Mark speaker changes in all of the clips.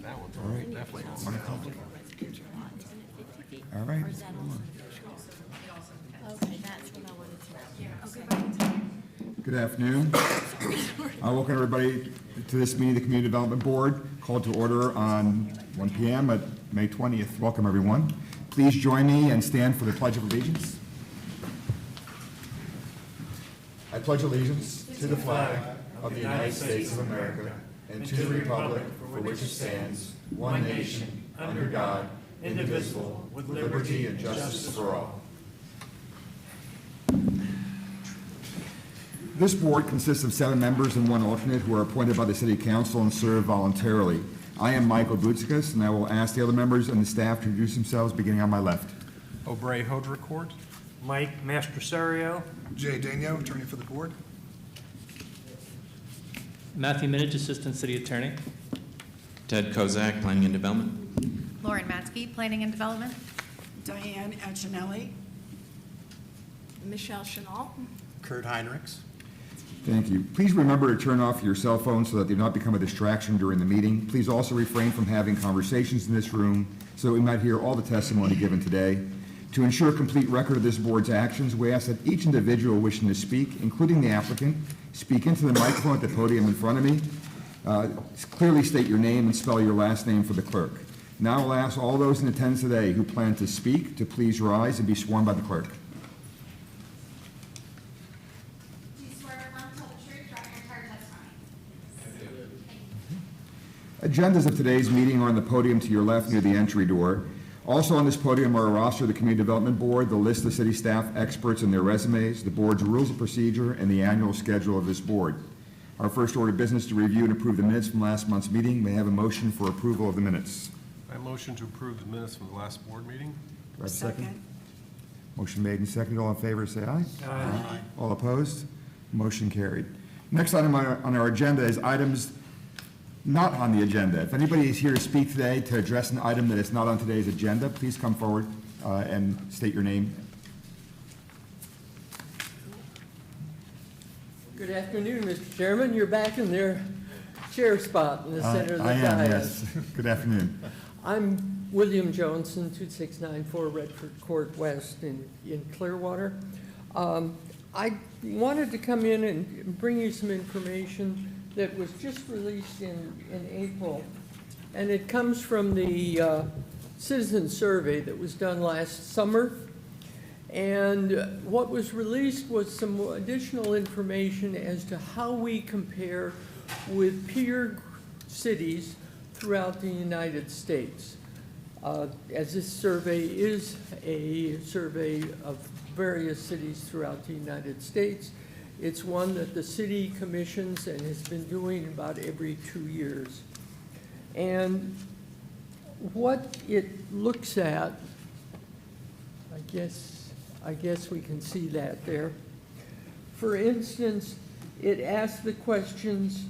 Speaker 1: That one's definitely on.
Speaker 2: All right.
Speaker 3: Okay, that's what I wanted to know.
Speaker 2: Good afternoon. I welcome everybody to this meeting of the Community Development Board, called to order on 1 p.m. at May 20th. Welcome, everyone. Please join me and stand for the Pledge of Allegiance. I pledge allegiance to the flag of the United States of America and to the republic for which it stands, one nation, under God, indivisible, with liberty and justice for all. This board consists of 7 members and 1 alternate who are appointed by the City Council and serve voluntarily. I am Michael Boutsikas, and I will ask the other members and the staff to introduce themselves, beginning on my left.
Speaker 1: Aubrey Hodricourt.
Speaker 4: Mike Mastrosario.
Speaker 5: Jay Daigneault, attorney for the board.
Speaker 6: Matthew Minich, Assistant City Attorney.
Speaker 7: Ted Kozak, Planning and Development.
Speaker 8: Lauren Matzke, Planning and Development.
Speaker 3: Diane Antonelli. Michelle Chenault.
Speaker 5: Kurt Heinrichs.
Speaker 2: Thank you. Please remember to turn off your cell phones so that they do not become a distraction during the meeting. Please also refrain from having conversations in this room so that we might hear all the testimony given today. To ensure a complete record of this board's actions, we ask that each individual wishing to speak, including the applicant, speak into the microphone at the podium in front of me. Clearly state your name and spell your last name for the clerk. Now I'll ask all those in attendance today who plan to speak to please rise and be sworn by the clerk. Agendas of today's meeting are on the podium to your left near the entry door. Also on this podium are a roster of the Community Development Board, the list of city staff experts and their resumes, the board's rules of procedure, and the annual schedule of this board. Our first order of business is to review and approve the minutes from last month's meeting. May I have a motion for approval of the minutes?
Speaker 1: I motion to approve the minutes from the last board meeting.
Speaker 2: Do I have a second? Motion made and seconded. All in favor, say aye.
Speaker 4: Aye.
Speaker 2: All opposed? Motion carried. Next item on our agenda is items not on the agenda. If anybody is here to speak today to address an item that is not on today's agenda, please come forward and state your name.
Speaker 9: Good afternoon, Mr. Chairman. You're back in their chair spot in the center of the
Speaker 2: I
Speaker 9: dais.
Speaker 2: am, yes. Good afternoon.
Speaker 9: I'm William Johnson, 2694 Redford Court West in Clearwater. I wanted to come in and bring you some information that was just released in April, and it comes from the citizen survey that was done last summer. And what was released was some additional information as to how we compare with peer cities throughout the United States. As this survey is a survey of various cities throughout the United States, it's one that the city commissions and has been doing about every 2 years. And what it looks at, I guess we can see that there. For instance, it asks the questions,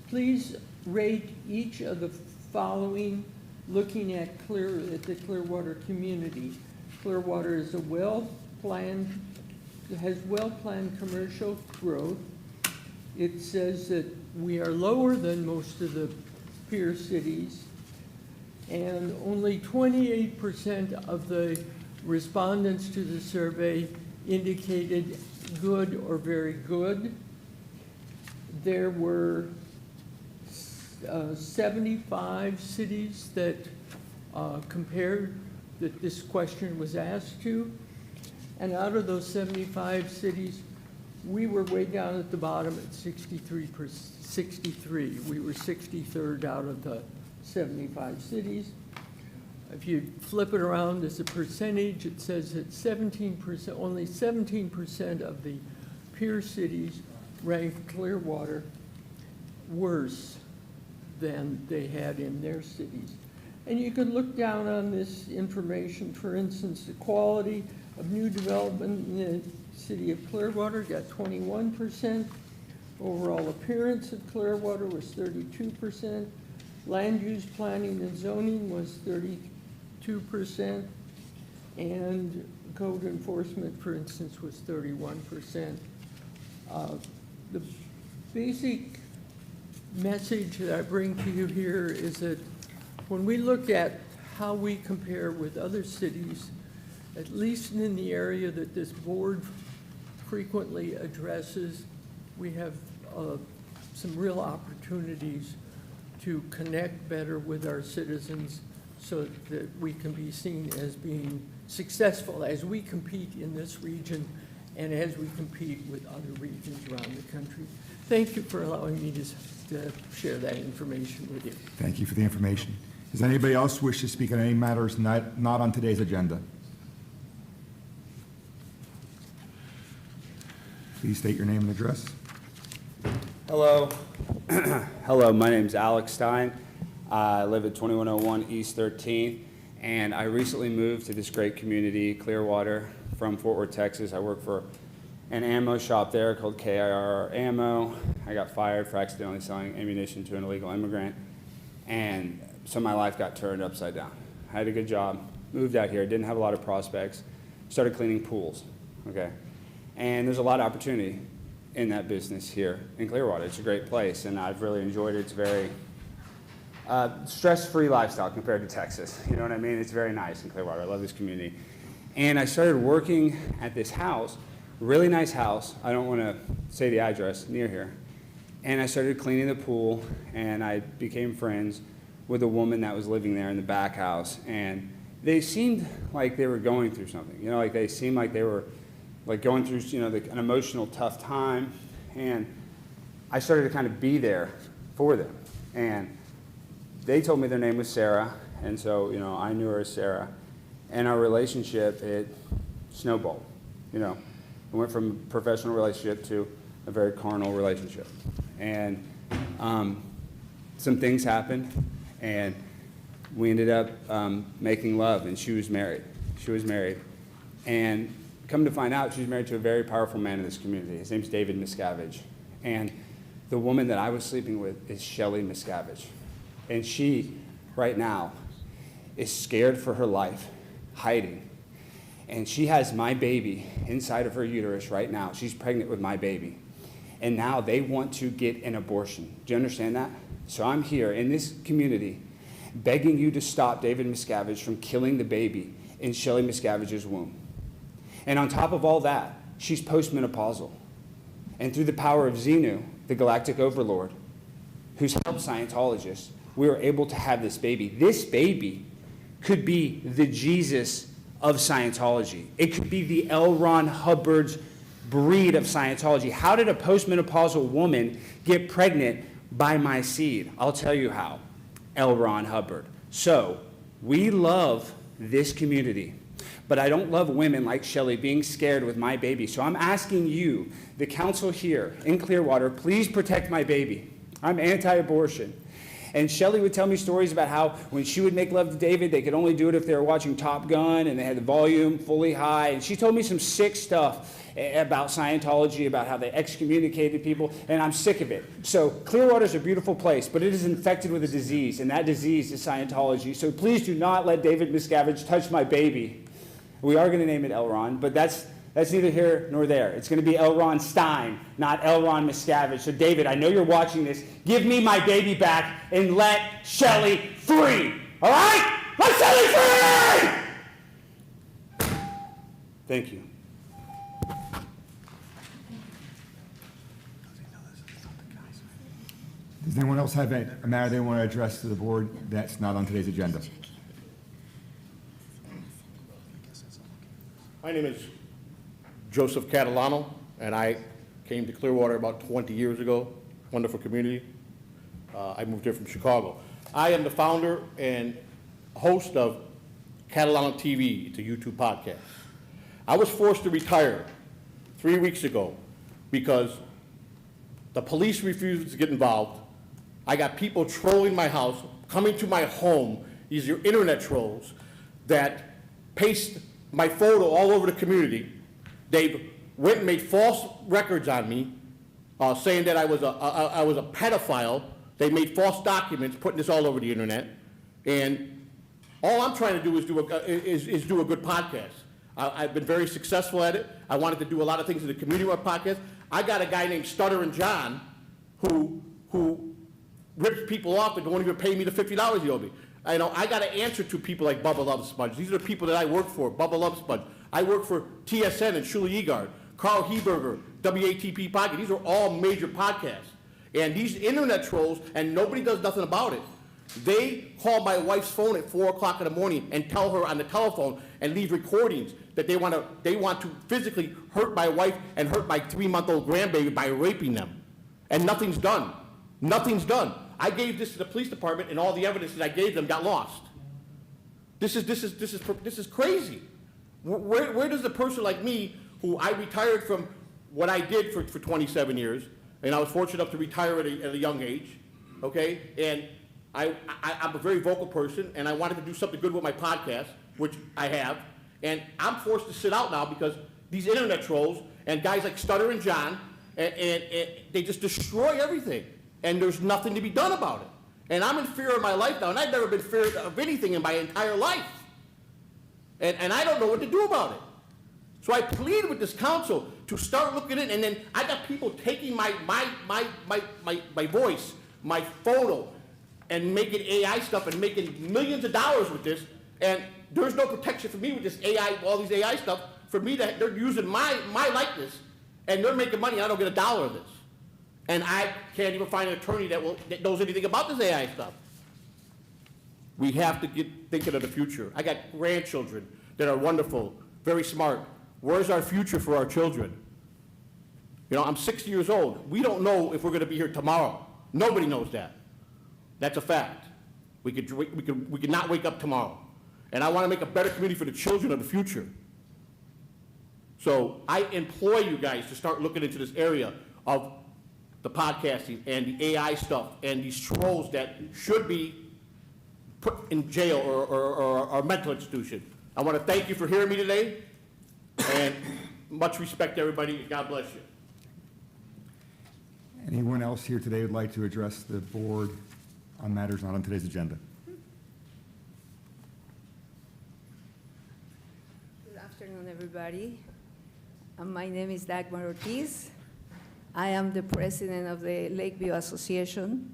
Speaker 9: please rate each of the following looking at the Clearwater community. Clearwater is has well-planned commercial growth. It says that we are lower than most of the peer cities, and only 28% of the respondents to the survey indicated good or very good. There were 75 cities that compared that this question was asked to, and out of those 75 cities, we were way down at the bottom at 63. We were 63rd out of the 75 cities. If you flip it around as a percentage, it says that 17%, only 17% of the peer cities ranked Clearwater worse than they had in their cities. And you can look down on this information. For instance, the quality of new development in the city of Clearwater got 21%. Overall appearance of Clearwater was 32%. Land use planning and zoning was 32%. And code enforcement, for instance, was 31%. The basic message that I bring to you here is that when we look at how we compare with other cities, at least in the area that this board frequently addresses, we have some real opportunities to connect better with our citizens so that we can be seen as being successful as we compete in this region and as we compete with other regions around the country. Thank you for allowing me to share that information with you.
Speaker 2: Thank you for the information. Does anybody else wish to speak on any matters not on today's agenda? Please state your name and address.
Speaker 10: Hello. Hello, my name's Alex Stein. I live at 2101 East 13th, and I recently moved to this great community, Clearwater, from Fort Worth, Texas. I work for an ammo shop there called KIR Ammo. I got fired for accidentally selling ammunition to an illegal immigrant, and so my life got turned upside down. I had a good job, moved out here, didn't have a lot of prospects, started cleaning pools, okay? And there's a lot of opportunity in that business here in Clearwater. It's a great place, and I've really enjoyed it. It's very stress-free lifestyle compared to Texas. You know what I mean? It's very nice in Clearwater. I love this community. And I started working at this house, really nice house. I don't want to say the address, near here. And I started cleaning the pool, and I became friends with a woman that was living there in the back house. And they seemed like they were going through something. You know, like they seemed like they were like going through, you know, an emotional tough time. And I started to kind of be there for them. And they told me their name was Sarah, and so, you know, I knew her as Sarah. And our relationship, it snowballed, you know. It went from a professional relationship to a very carnal relationship. And some things happened, and we ended up making love, and she was married. She was married. And come to find out, she's married to a very powerful man in this community. His name's David Miscavige. And the woman that I was sleeping with is Shelly Miscavige. And she, right now, is scared for her life, hiding. And she has my baby inside of her uterus right now. She's pregnant with my baby. And now they want to get an abortion. Do you understand that? So I'm here in this community begging you to stop David Miscavige from killing the baby in Shelly Miscavige's womb. And on top of all that, she's postmenopausal. And through the power of Xenu, the galactic overlord, who's helped Scientologists, we were able to have this baby. This baby could be the Jesus of Scientology. It could be the L. Ron Hubbard's breed of Scientology. How did a postmenopausal woman get pregnant by my seed? I'll tell you how. L. Ron Hubbard. So, we love this community. But I don't love women like Shelly being scared with my baby. So I'm asking you, the council here in Clearwater, please protect my baby. I'm anti-abortion. And Shelly would tell me stories about how when she would make love to David, they could only do it if they were watching Top Gun and they had the volume fully high. And she told me some sick stuff about Scientology, about how they excommunicated people, and I'm sick of it. So Clearwater's a beautiful place, but it is infected with a disease, and that disease is Scientology. So please do not let David Miscavige touch my baby. We are going to name it L. Ron, but that's neither here nor there. It's going to be L. Ron Stein, not L. Ron Miscavige. So David, I know you're watching this. Give me my baby back and let Shelly free. All right? Let Shelly free! Thank you.
Speaker 2: Does anyone else have a matter they want to address to the board that's not on today's agenda?
Speaker 11: My name is Joseph Catalano, and I came to Clearwater about 20 years ago. Wonderful community. I moved here from Chicago. I am the founder and host of Catalano TV. It's a YouTube podcast. I was forced to retire 3 weeks ago because the police refused to get involved. I got people trolling my house, coming to my home. These are internet trolls that paste my photo all over the community. They went and made false records on me, saying that I was a pedophile. They made false documents, putting this all over the internet. And all I'm trying to do is do a good podcast. I've been very successful at it. I wanted to do a lot of things in the community with my podcast. I got a guy named Stutter and John who rips people off and don't even pay me the $50 he owed me. I got to answer to people like Bubba Love Sponge. These are the people that I work for, Bubba Love Sponge. I work for TSN and Shuli Egard, Carl Heberger, WATP Podcast. These are all major podcasts. And these internet trolls, and nobody does nothing about it. They call my wife's phone at 4 o'clock in the morning and tell her on the telephone and leave recordings that they want to physically hurt my wife and hurt my 3-month-old grandbaby by raping them. And nothing's done. Nothing's done. I gave this to the police department, and all the evidence that I gave them got lost. This is crazy. Where does a person like me, who I retired from what I did for 27 years, and I was fortunate enough to retire at a young age, okay? And I'm a very vocal person, and I wanted to do something good with my podcast, which I have, and I'm forced to sit out now because these internet trolls and guys like Stutter and John, and they just destroy everything, and there's nothing to be done about it. And I'm in fear of my life now, and I've never been in fear of anything in my entire life. And I don't know what to do about it. So I plead with this council to start looking at it, and then I got people taking my voice, my photo, and making AI stuff and making millions of dollars with this, and there's no protection for me with this AI, all these AI stuff, for me to, they're using my likeness, and they're making money, I don't get a dollar of this. And I can't even find an attorney that knows anything about this AI stuff. We have to get thinking of the future. I got grandchildren that are wonderful, very smart. Where's our future for our children? You know, I'm 60 years old. We don't know if we're going to be here tomorrow. Nobody knows that. That's a fact. We could not wake up tomorrow. And I want to make a better community for the children of the future. So I implore you guys to start looking into this area of the podcasting and the AI stuff and these trolls that should be put in jail or a mental institution. I want to thank you for hearing me today, and much respect to everybody. God bless you.
Speaker 2: Anyone else here today would like to address the board on matters not on today's agenda?
Speaker 12: Good afternoon, everybody. My name is Dagmar Ortiz. I am the president of the Lakeview Association.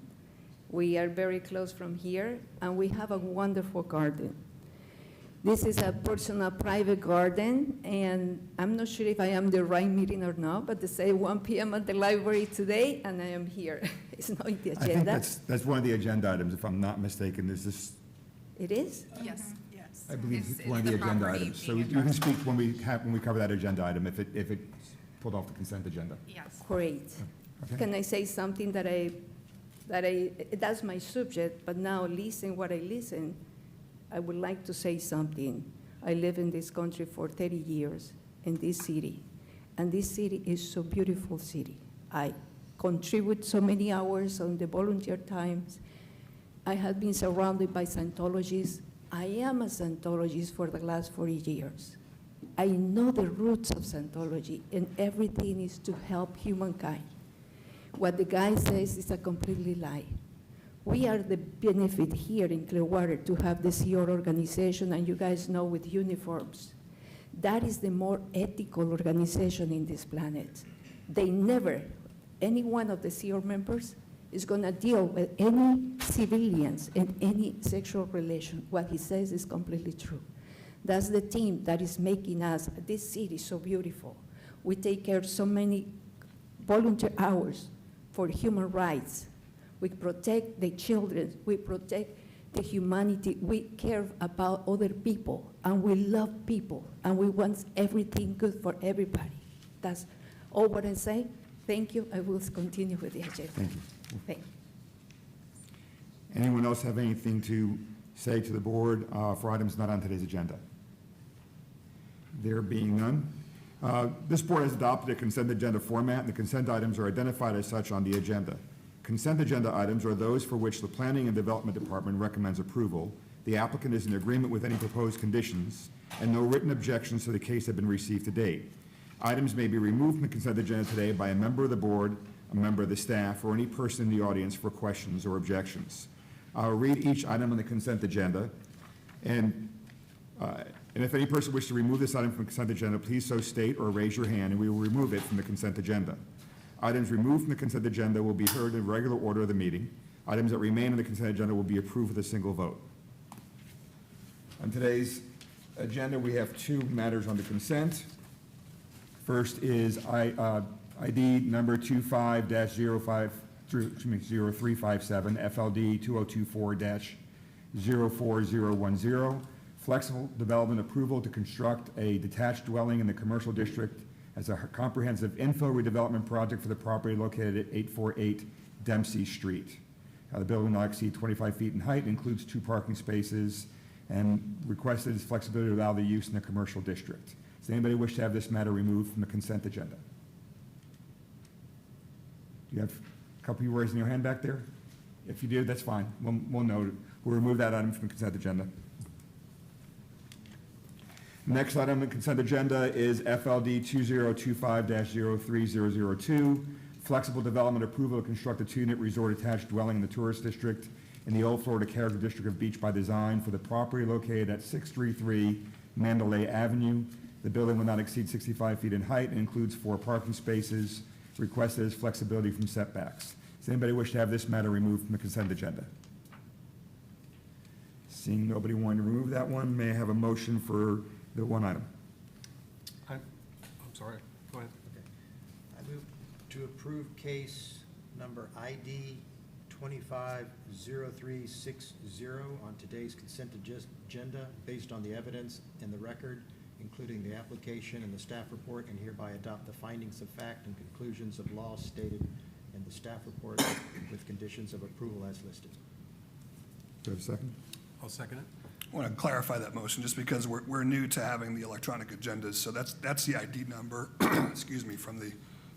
Speaker 12: We are very close from here, and we have a wonderful garden. This is a personal private garden, and I'm not sure if I am the right meeting or not, but they say 1 p.m. at the library today, and I am here. It's not in the
Speaker 2: I think
Speaker 12: agenda.
Speaker 2: that's one of the agenda items, if I'm not mistaken. Is this,
Speaker 12: It is?
Speaker 3: Yes, yes.
Speaker 2: I believe
Speaker 8: It's-
Speaker 2: it's one of
Speaker 8: it's
Speaker 2: the
Speaker 8: the
Speaker 2: agenda
Speaker 8: property
Speaker 2: items. So
Speaker 8: being
Speaker 2: you can speak when we cover that agenda item, if it's pulled off the consent agenda.
Speaker 8: Yes.
Speaker 12: Great.
Speaker 2: Okay.
Speaker 12: Can I say something that's my subject, but now listen what I listen, I would like to say something. I live in this country for 30 years, in this city, and this city is so beautiful city. I contribute so many hours on the volunteer times. I have been surrounded by Scientologists. I am a Scientologist for the last 40 years. I know the roots of Scientology, and everything is to help humankind. What the guy says is a completely lie. We are the benefit here in Clearwater to have the Sea Org organization, and you guys know, with uniforms. That is the more ethical organization in this planet. They never, any one of the Sea Org members is going to deal with any civilians in any sexual relation. What he says is completely true. That's the team that is making us, this city, so beautiful. We take care of so many volunteer hours for human rights. We protect the children. We protect the humanity. We care about other people, and we love people, and we want everything good for everybody. That's all what I say. Thank you. I will continue with the agenda.
Speaker 2: Thank you.
Speaker 12: Thank you.
Speaker 2: Anyone else have anything to say to the board for items not on today's agenda? There being none, this board has adopted a consent agenda format, and the consent items are identified as such on the agenda. Consent agenda items are those for which the Planning and Development Department recommends approval. The applicant is in agreement with any proposed conditions, and no written objections to the case have been received to date. Items may be removed from the consent agenda today by a member of the board, a member of the staff, or any person in the audience for questions or objections. I'll read each item on the consent agenda, and if any person wishes to remove this item from the consent agenda, please so state or raise your hand, and we will remove it from the consent agenda. Items removed from the consent agenda will be heard in regular order of the meeting. Items that remain on the consent agenda will be approved with a single vote. On today's agenda, we have two matters on the consent. First is ID number 0357, FLD 2024-04010, flexible development approval to construct a detached dwelling in the commercial district as a comprehensive infill redevelopment project for the property located at 848 Dempsey Street. The building will not exceed 25 feet in height, includes 2 parking spaces, and requested is flexibility to allow the use in the commercial district. Does anybody wish to have this matter removed from the consent agenda? Do you have a couple of you raising your hand back there? If you do, that's fine. We'll note it. We'll remove that item from the consent agenda. Next item on the consent agenda is FLD 2025-03002, flexible development approval to construct a 2-unit resort attached dwelling in the tourist district in the Old Florida Character District of Beach by Design for the property located at 633 Mandalay Avenue. The building will not exceed 65 feet in height and includes 4 parking spaces. Requested is flexibility from setbacks. Does anybody wish to have this matter removed from the consent agenda? Seeing nobody wanting to remove that one, may I have a motion for the one item?
Speaker 1: I'm sorry, go ahead.
Speaker 5: Okay. I move to approve case number ID 250360 on today's consent agenda based on the evidence in the record, including the application and the staff report, and hereby adopt the findings of fact and conclusions of law stated in the staff report with conditions of approval as listed.
Speaker 2: Do I have a second?
Speaker 1: I'll second it.
Speaker 5: I want to clarify that motion, just because we're new to having the electronic agendas, so that's the ID number, excuse me, from the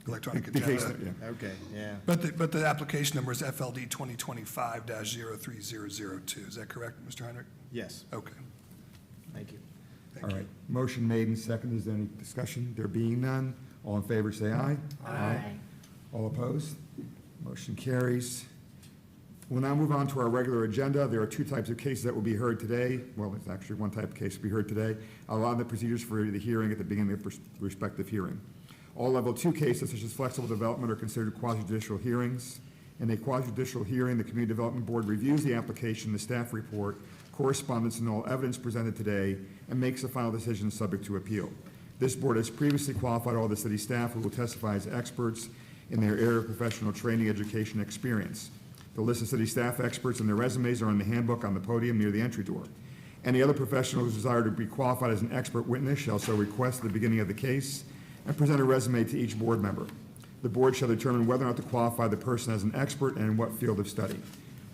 Speaker 5: electronic
Speaker 2: The case,
Speaker 5: agenda.
Speaker 2: yeah.
Speaker 5: Okay, yeah. But the application number is FLD 2025-03002. Is that correct, Mr. Heinrich? Yes. Okay. Thank you.
Speaker 2: All right. Motion made and seconded. Is there any discussion? There being none, all in favor say aye.
Speaker 8: Aye.
Speaker 2: All opposed? Motion carries. We'll now move on to our regular agenda. There are 2 types of cases that will be heard today. Well, there's actually 1 type of case to be heard today. I'll outline the procedures for the hearing at the beginning of the respective hearing. All level 2 cases, such as flexible development, are considered quasi-judicial hearings. In a quasi-judicial hearing, the Community Development Board reviews the application, the staff report, correspondence, and all evidence presented today, and makes a final decision subject to appeal. This board has previously qualified all the city staff who will testify as experts in their area of professional training, education, and experience. The list of city staff experts and their resumes are in the handbook on the podium near the entry door. Any other professional who desires to be qualified as an expert witness shall so request at the beginning of the case and present a resume to each board member. The board shall determine whether or not to qualify the person as an expert and in what field of study.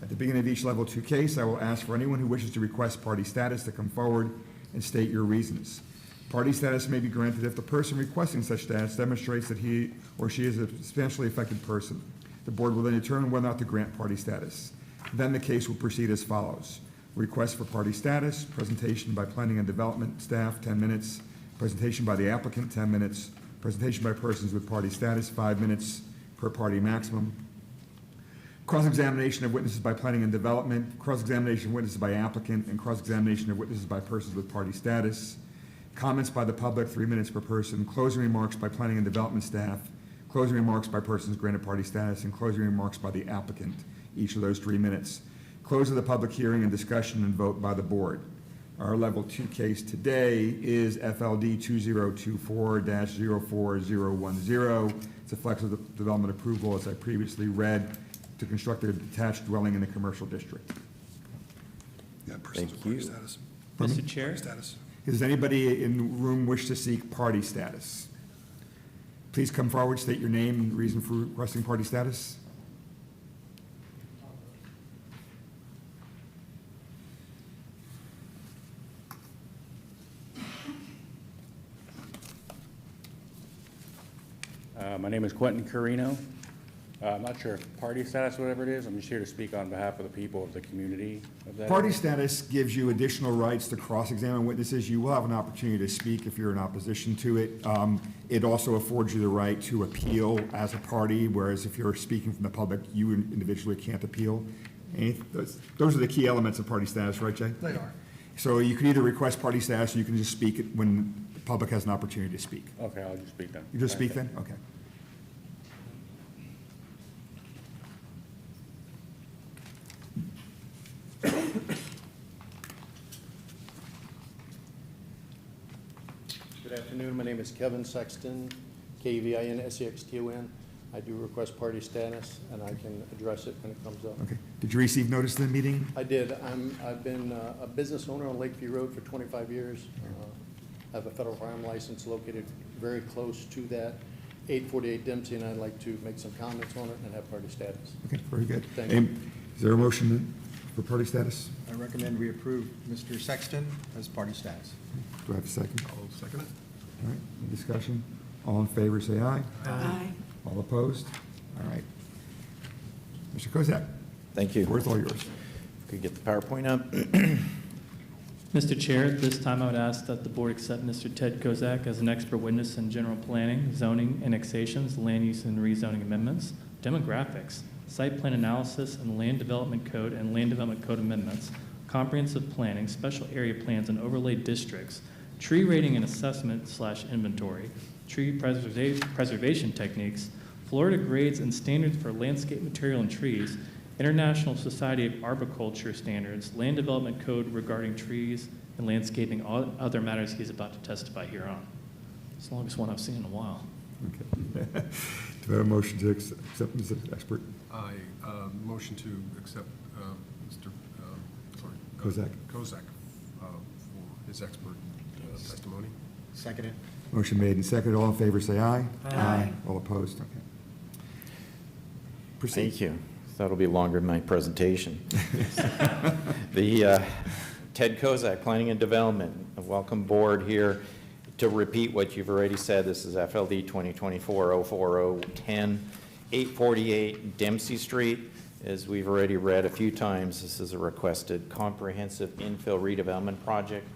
Speaker 2: At the beginning of each level 2 case, I will ask for anyone who wishes to request party status to come forward and state your reasons. Party status may be granted if the person requesting such status demonstrates that he or she is a substantially affected person. The board will then determine whether or not to grant party status. Then the case will proceed as follows. Request for party status, presentation by planning and development staff, 10 minutes, presentation by the applicant, 10 minutes, presentation by persons with party status, 5 minutes per party maximum. Cross-examination of witnesses by planning and development, cross-examination of witnesses by applicant, and cross-examination of witnesses by persons with party status. Comments by the public, 3 minutes per person. Closing remarks by planning and development staff. Closing remarks by persons granted party status, and closing remarks by the applicant, each of those 3 minutes. Close of the public hearing and discussion and vote by the board. Our level 2 case today is FLD 2024-04010. It's a flexible development approval, as I previously read, to construct a detached dwelling in the commercial district.
Speaker 5: Yeah, persons with party status.
Speaker 6: Mr. Chair?
Speaker 5: Party status.
Speaker 2: Does anybody in the room wish to seek party status? Please come forward, state your name and reason for requesting party status.
Speaker 13: My name is Quentin Carino. I'm not sure if party status, whatever it is, I'm just here to speak on behalf of the people of the community of that.
Speaker 2: Party status gives you additional rights to cross-examine witnesses. You will have an opportunity to speak if you're in opposition to it. It also affords you the right to appeal as a party, whereas if you're speaking from the public, you individually can't appeal. Those are the key elements of party status, right, Jay?
Speaker 5: They are.
Speaker 2: So you can either request party status, or you can just speak when the public has an opportunity to speak.
Speaker 13: Okay, I'll just speak then.
Speaker 2: You just speak then? Okay.
Speaker 11: Good afternoon. My name is Kevin Sexton, K-E-V-I-N-S-E-X-T-O-N. I do request party status, and I can address it when it comes up.
Speaker 2: Okay. Did you receive notice of the meeting?
Speaker 11: I did. I've been a business owner on Lakeview Road for 25 years. I have a federal firearm license located very close to that, 848 Dempsey, and I'd like to make some comments on it and have party status.
Speaker 2: Okay, very good.
Speaker 11: Thank you.
Speaker 2: Is there a motion for party status?
Speaker 5: I recommend we approve Mr. Sexton as party status.
Speaker 2: Do I have a second?
Speaker 1: I'll second it.
Speaker 2: All right, any discussion? All in favor, say aye.
Speaker 3: Aye.
Speaker 2: All opposed? All right. Mr. Kozak,
Speaker 7: Thank you.
Speaker 2: word's all yours.
Speaker 7: Could get the PowerPoint up.
Speaker 6: Mr. Chair, at this time I would ask that the board accept Mr. Ted Kozak as an expert witness in general planning, zoning, annexations, land use and rezoning amendments, demographics, site plan analysis, and land development code amendments, comprehensive planning, special area plans and overlay districts, tree rating and assessment / inventory, tree preservation techniques, Florida grades and standards for landscape material and trees, International Society of Arboriculture standards, land development code regarding trees and landscaping, all other matters he's about to testify here on. It's the longest one I've seen in a while.
Speaker 2: Okay. Do I have a motion to accept him as an expert?
Speaker 1: I motion to accept Mr.
Speaker 2: Kozak.
Speaker 1: Kozak for his expert testimony.
Speaker 5: Second it.
Speaker 2: Motion made and seconded. All in favor, say aye.
Speaker 3: Aye.
Speaker 2: All opposed? Okay. Proceed.
Speaker 7: Thank you. That'll be longer than my presentation. The Ted Kozak, Planning and Development. Welcome board here. To repeat what you've already said, this is FLD 2024-04010, 848 Dempsey Street. As we've already read a few times, this is a requested comprehensive infill redevelopment project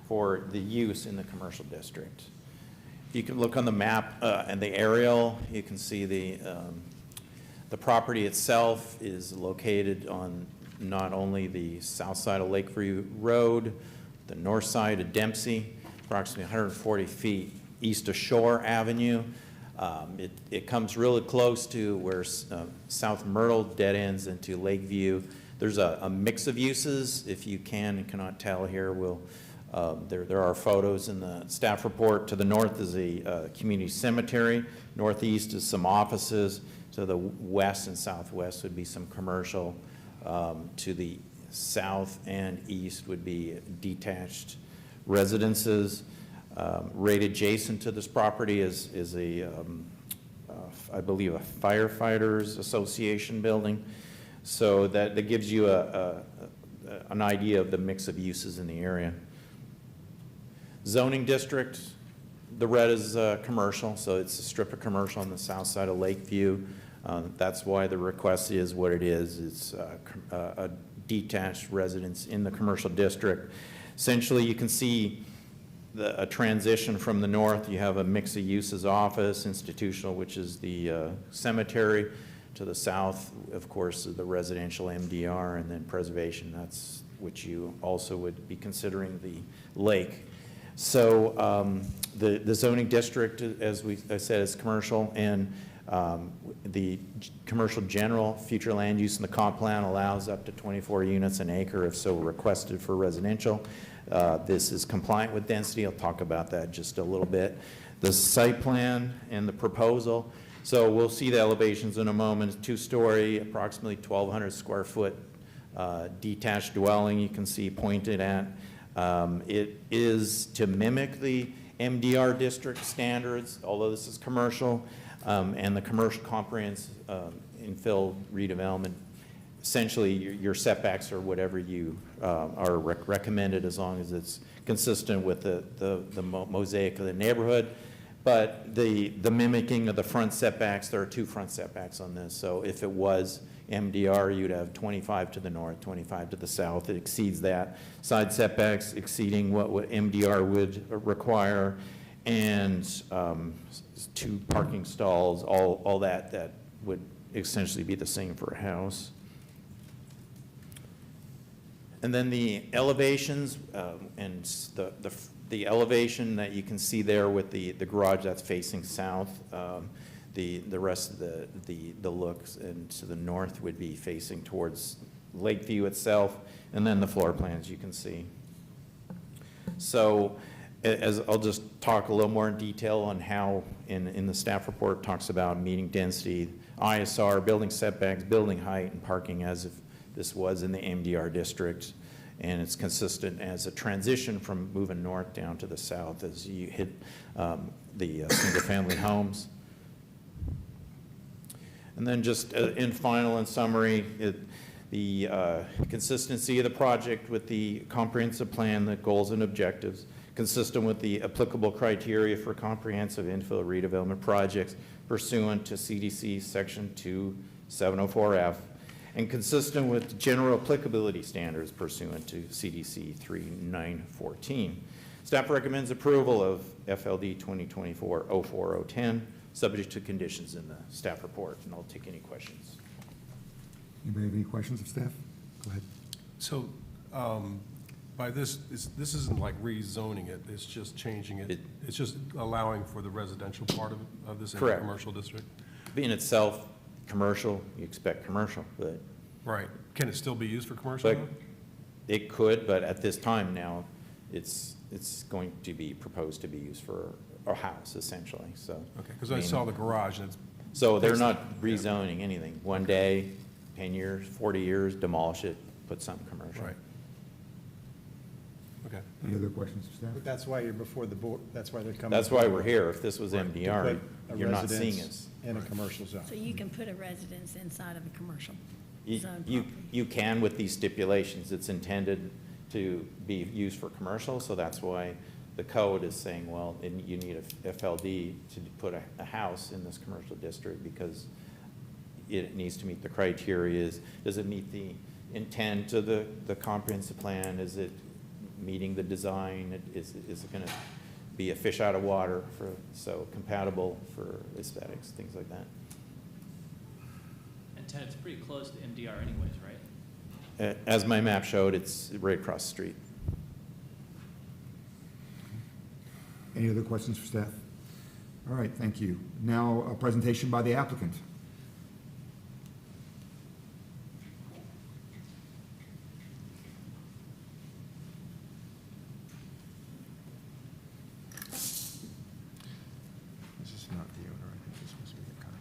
Speaker 7: for the use in the commercial district. You can look on the map and the aerial. You can see the property itself is located on not only the south side of Lakeview Road, the north side of Dempsey, approximately 140 feet east of Shore Avenue. It comes really close to where South Myrtle dead ends into Lakeview. There's a mix of uses. If you can and cannot tell here, there are photos in the staff report. To the north is a community cemetery. Northeast is some offices. To the west and southwest would be some commercial. To the south and east would be detached residences. Right adjacent to this property is I believe, a firefighters association building. So that gives you an idea of the mix of uses in the area. Zoning district, the red is commercial, so it's a strip of commercial on the south side of Lakeview. That's why the request is what it is. It's a detached residence in the commercial district. Essentially, you can see a transition from the north. You have a mix of uses, office, institutional, which is the cemetery. To the south, of course, is the residential MDR, and then preservation. That's what you also would be considering the lake. So the zoning district, as I said, is commercial, and the commercial general future land use in the comp plan allows up to 24 units an acre if so requested for residential. This is compliant with density. I'll talk about that just a little bit. The site plan and the proposal. So we'll see the elevations in a moment. Two-story, approximately 1,200 square foot detached dwelling you can see pointed at. It is to mimic the MDR district standards, although this is commercial, and the commercial comprehensive infill redevelopment. Essentially, your setbacks are whatever you are recommended, as long as it's consistent with the mosaic of the neighborhood. But the mimicking of the front setbacks, there are two front setbacks on this. So if it was MDR, you'd have 25 to the north, 25 to the south. It exceeds that. Side setbacks exceeding what MDR would require, and 2 parking stalls, all that would essentially be the same for a house. And then the elevations, and the elevation that you can see there with the garage that's facing south, the rest of the looks and to the north would be facing towards Lakeview itself, and then the floor plans you can see. So as I'll just talk a little more in detail on how, in the staff report, talks about meeting density, ISR, building setbacks, building height, and parking as if this was in the MDR district. And it's consistent as a transition from moving north down to the south as you hit the single-family homes. And then just in summary, the consistency of the project with the comprehensive plan, the goals and objectives, consistent with the applicable criteria for comprehensive infill redevelopment projects pursuant to CDC Section 2704F, and consistent with general applicability standards pursuant to CDC 3914. Staff recommends approval of FLD 2024-04010, subject to conditions in the staff report, and I'll take any questions.
Speaker 2: Anybody have any questions of staff? Go ahead.
Speaker 1: So by this isn't like rezoning it, it's just changing it, it's just allowing for the residential part of this in the
Speaker 7: Correct.
Speaker 1: commercial district?
Speaker 7: In itself, commercial, you expect commercial, but.
Speaker 1: Right. Can it still be used for commercial
Speaker 7: But
Speaker 1: though?
Speaker 7: it could, but at this time now, it's going to be proposed to be used for a house essentially, so.
Speaker 1: Okay, because I saw the garage and it's.
Speaker 7: So they're not rezoning anything. One day, 10 years, 40 years, demolish it, put something commercial.
Speaker 1: Right. Okay.
Speaker 2: Any other questions of staff?
Speaker 5: But that's why you're before the board, that's why they're coming.
Speaker 7: That's why we're here. If this was
Speaker 5: To
Speaker 7: MDR,
Speaker 5: put a
Speaker 7: you're not seeing
Speaker 5: residence
Speaker 7: us.
Speaker 5: in a commercial zone.
Speaker 3: So you can put a residence inside of a commercial
Speaker 7: You,
Speaker 3: zone
Speaker 7: you,
Speaker 3: property.
Speaker 7: you can with these stipulations. It's intended to be used for commercial, so that's why the code is saying, well, you need a FLD to put a house in this commercial district because it needs to meet the criteria. Does it meet the intent of the comprehensive plan? Is it meeting the design? Is it going to be a fish out of water so compatible for aesthetics, things like that?
Speaker 6: And Ted, it's pretty close to MDR anyways, right?
Speaker 7: As my map showed, it's right across the street.
Speaker 2: Any other questions for staff? All right, thank you. Now, a presentation by the applicant. This is not the owner, I think this must be the contractor.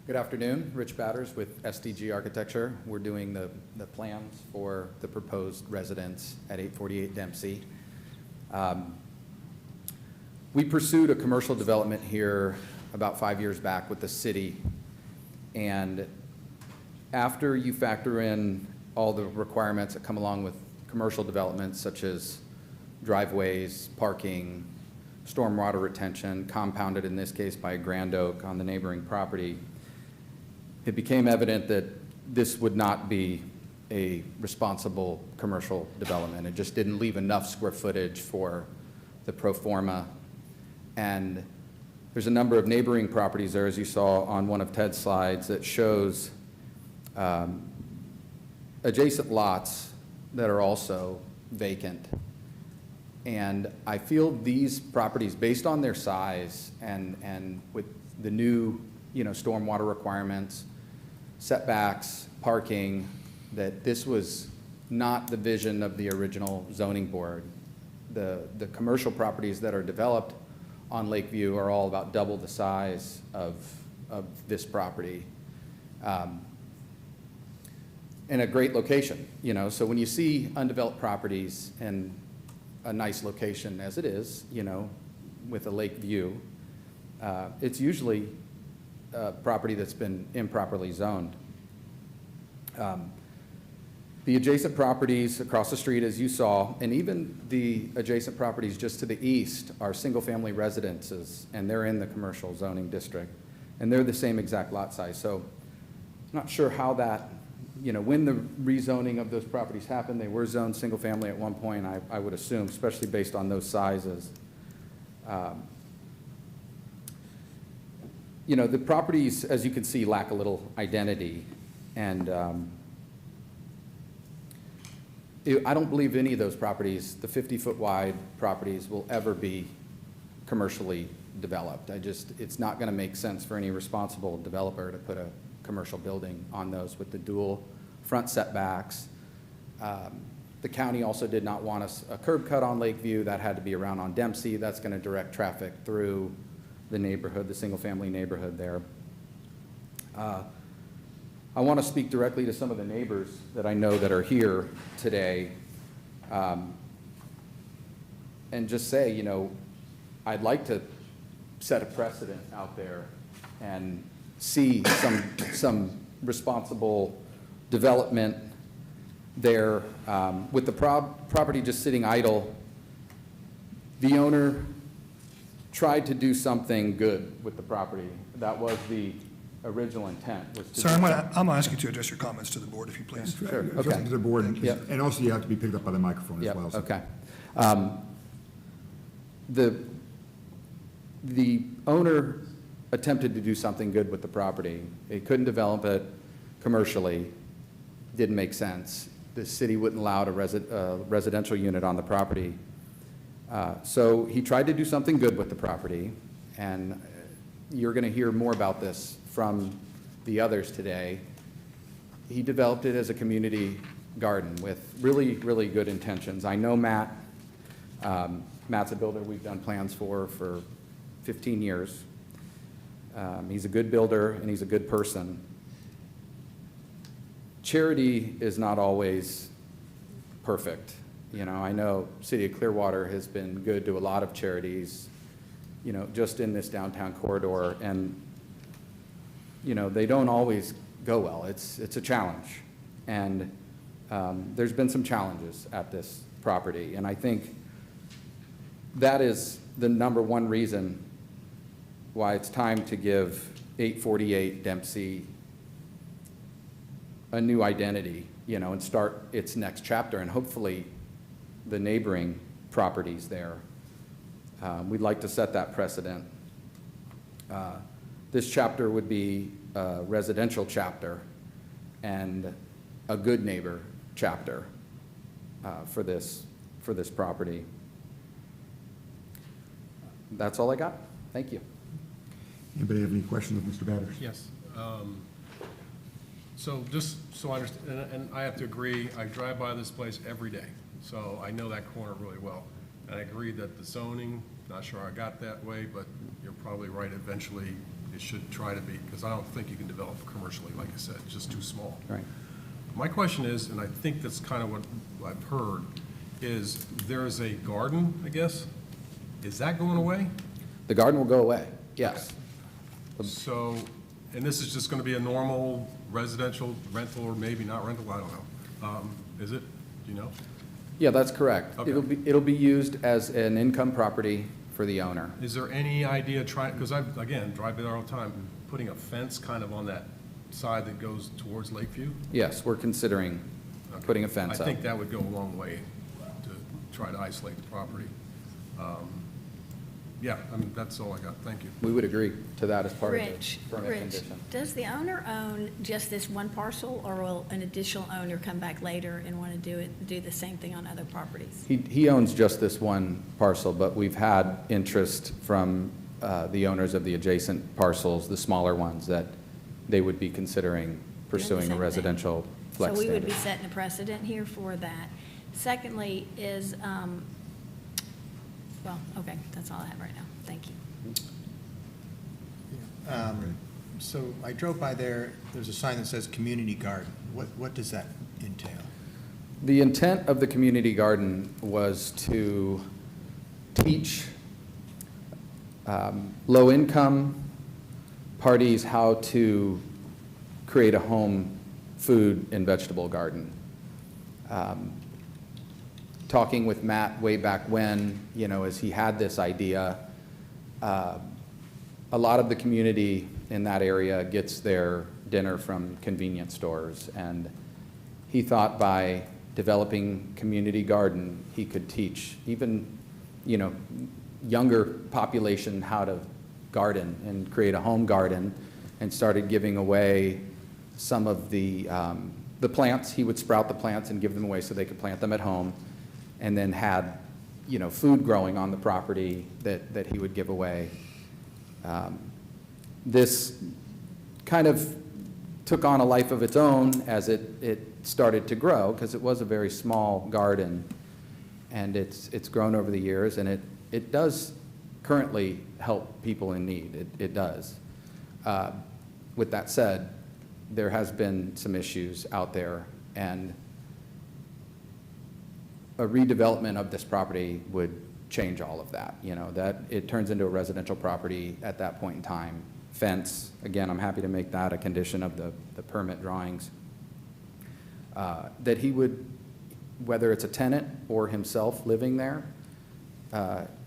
Speaker 14: Good afternoon, Rich Batters with SDG Architecture. We're doing the plans for the proposed residence at 848 Dempsey. We pursued a commercial development here about 5 years back with the city. And after you factor in all the requirements that come along with commercial developments, such as driveways, parking, stormwater retention, compounded in this case by a grand oak on the neighboring property, it became evident that this would not be a responsible commercial development. It just didn't leave enough square footage for the pro forma. And there's a number of neighboring properties there, as you saw on one of Ted's slides, that shows adjacent lots that are also vacant. And I feel these properties, based on their size and with the new stormwater requirements, setbacks, parking, that this was not the vision of the original zoning board. The commercial properties that are developed on Lakeview are all about double the size of this property. In a great location, so when you see undeveloped properties in a nice location as it is, with a lake view, it's usually property that's been improperly zoned. The adjacent properties across the street, as you saw, and even the adjacent properties just to the east are single-family residences, and they're in the commercial zoning district, and they're the same exact lot size. So I'm not sure how that, when the rezoning of those properties happened, they were zoned single-family at one point, I would assume, especially based on those sizes. The properties, as you can see, lack a little identity, And I don't believe any of those properties, the 50-foot wide properties, will ever be commercially developed. It's not going to make sense for any responsible developer to put a commercial building on those with the dual front setbacks. The county also did not want a curb cut on Lakeview. That had to be around on Dempsey. That's going to direct traffic through the neighborhood, the single-family neighborhood there. I want to speak directly to some of the neighbors that I know that are here today, and just say, you know, I'd like to set a precedent out there and see some responsible development there. With the property just sitting idle, the owner tried to do something good with the property. That was the original intent. Was to
Speaker 15: Sir, I'm gonna ask you to address your comments to the board, if you please.
Speaker 14: Sure,
Speaker 2: Address
Speaker 14: okay.
Speaker 2: it to the board,
Speaker 14: Yep.
Speaker 2: and also you have to be picked up by the microphone as
Speaker 14: Yep,
Speaker 2: well. so-
Speaker 14: okay. The owner attempted to do something good with the property. They couldn't develop it commercially, didn't make sense. The city wouldn't allow a residential unit on the property. So he tried to do something good with the property, and you're going to hear more about this from the others today. He developed it as a community garden with really, really good intentions. I know Matt. Matt's a builder we've done plans for 15 years. He's a good builder, and he's a good person. Charity is not always perfect. You know, I know City of Clearwater has been good to a lot of charities, you know, just in this downtown corridor, and, you know, they don't always go well. It's a challenge, and there's been some challenges at this property, and I think that is the number one reason why it's time to give 848 Dempsey a new identity, you know, and start its next chapter, and hopefully the neighboring properties there. We'd like to set that precedent. This chapter would be a residential chapter and a good neighbor chapter for this property. That's all I got. Thank you.
Speaker 2: Anybody have any questions of Mr. Batters?
Speaker 1: Yes. So just so I understand, and I have to agree, I drive by this place every day, so I know that corner really well. And I agree that the zoning, not sure I got that way, but you're probably right, eventually it should try to be, because I don't think you can develop commercially, like I said, it's just too small.
Speaker 14: Right.
Speaker 1: My question is, and I think that's kind of what I've heard, is there is a garden, I guess? Is that going away?
Speaker 14: The garden will go away, yes.
Speaker 1: So, and this is just going to be a normal residential rental, or maybe not rental, I don't know. Is it? Do you know?
Speaker 14: Yeah, that's correct.
Speaker 1: Okay.
Speaker 14: It'll be used as an income property for the owner.
Speaker 1: Is there any idea trying, because I, again, drive by there all the time, putting a fence kind of on that side that goes towards Lakeview?
Speaker 14: Yes, we're considering putting a fence
Speaker 1: I
Speaker 14: up.
Speaker 1: think that would go a long way to try to isolate the property. Yeah, I mean, that's all I got. Thank you.
Speaker 14: We would agree to that as part of
Speaker 3: Rich,
Speaker 14: the permit
Speaker 3: Rich,
Speaker 14: condition.
Speaker 3: does the owner own just this one parcel, or will an additional owner come back later and want to do the same thing on other properties?
Speaker 14: He owns just this one parcel, but we've had interest from the owners of the adjacent parcels, the smaller ones, that they would be considering pursuing
Speaker 3: same
Speaker 14: a
Speaker 3: thing.
Speaker 14: residential flex
Speaker 3: So we would be
Speaker 14: standard.
Speaker 3: setting a precedent here for that. Secondly is, well, okay, that's all I have right now. Thank you.
Speaker 5: So I drove by there, there's a sign that says community garden. What does that entail?
Speaker 14: The intent of the community garden was to teach low-income parties how to create a home food and vegetable garden. Talking with Matt way back when, you know, as he had this idea, a lot of the community in that area gets their dinner from convenience stores, and he thought by developing community garden, he could teach even, you know, younger population how to garden and create a home garden, and started giving away some of the plants. He would sprout the plants and give them away so they could plant them at home, and then had, food growing on the property that he would give away. This kind of took on a life of its own as it started to grow, because it was a very small garden, and it's grown over the years, and it does currently help people in need. It does. With that said, there has been some issues out there, and a redevelopment of this property would change all of that. That it turns into a residential property at that point in time. Fence, again, I'm happy to make that a condition of the permit drawings. That he would, whether it's a tenant or himself living there,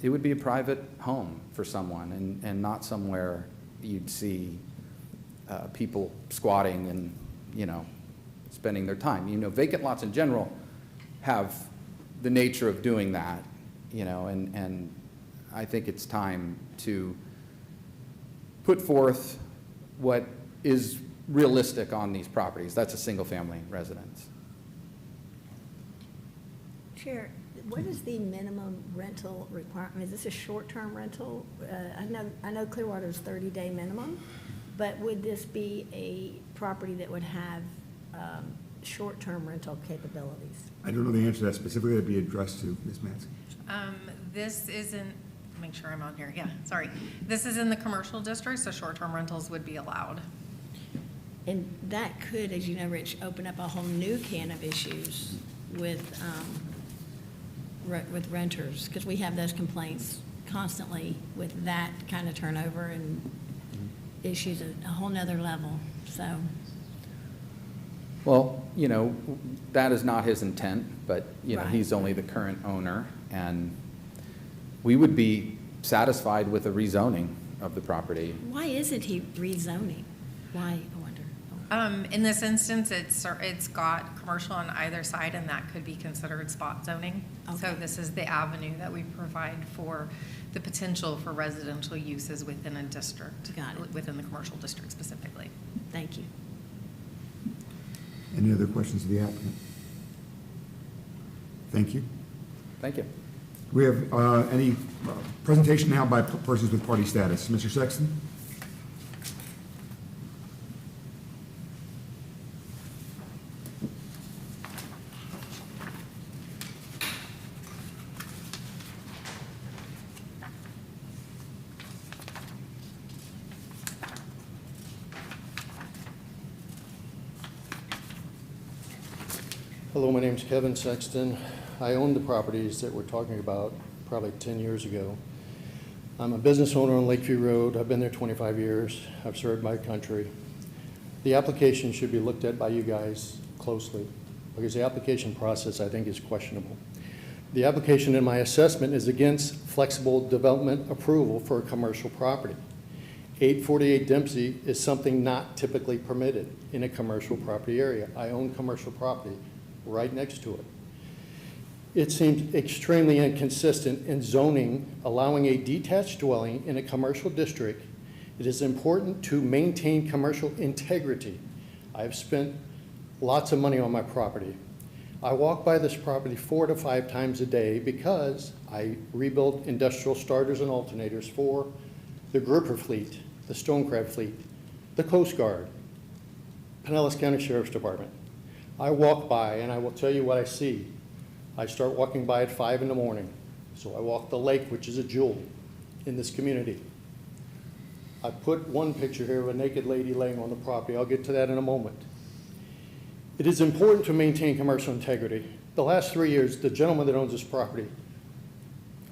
Speaker 14: it would be a private home for someone, and not somewhere you'd see people squatting and, spending their time. Vacant lots in general have the nature of doing that, and I think it's time to put forth what is realistic on these properties. That's a single-family residence.
Speaker 3: Chair, what is the minimum rental requirement? Is this a short-term rental? I know Clearwater's 30-day minimum, but would this be a property that would have short-term rental capabilities?
Speaker 2: I don't know the answer to that specifically. That'd be addressed to Ms. Matzke.
Speaker 8: This isn't, make sure I'm on here, yeah, sorry. This is in the commercial district, so short-term rentals would be allowed.
Speaker 3: And that could, as you know, Rich, open up a whole new can of issues with renters, because we have those complaints constantly with that kind of turnover and issues at a whole nother level, so.
Speaker 14: Well, that is not his intent, but,
Speaker 3: Right.
Speaker 14: he's only the current owner, and we would be satisfied with a rezoning of the property.
Speaker 3: Why isn't he rezoning? Why, I wonder?
Speaker 8: In this instance, it's got commercial on either side, and that could be considered spot zoning. So
Speaker 3: Okay.
Speaker 8: this is the avenue that we provide for the potential for residential uses within a district.
Speaker 3: Got it.
Speaker 8: Within the commercial district specifically.
Speaker 3: Thank you.
Speaker 2: Any other questions of the applicant? Thank you.
Speaker 14: Thank you.
Speaker 2: We have any presentation now by persons with party status. Mr. Sexton?
Speaker 16: Hello, my name's Kevin Sexton. I own the properties that we're talking about probably 10 years ago. I'm a business owner on Lakeview Road. I've been there 25 years. I've served my country. The application should be looked at by you guys closely because the application process, I think, is questionable. The application in my assessment is against flexible development approval for a commercial property. 848 Dempsey is something not typically permitted in a commercial property area. I own commercial property right next to it. It seems extremely inconsistent in zoning, allowing a detached dwelling in a commercial district. It is important to maintain commercial integrity. I've spent lots of money on my property. I walk by this property 4 to 5 times a day because I rebuild industrial starters and alternators for the grouper fleet, the stone crab fleet, the Coast Guard, Pinellas County Sheriff's Department. I walk by and I will tell you what I see. I start walking by at 5 in the morning. So I walk the lake, which is a jewel in this community. I put one picture here of a naked lady laying on the property. I'll get to that in a moment. It is important to maintain commercial integrity. The last 3 years, the gentleman that owns this property,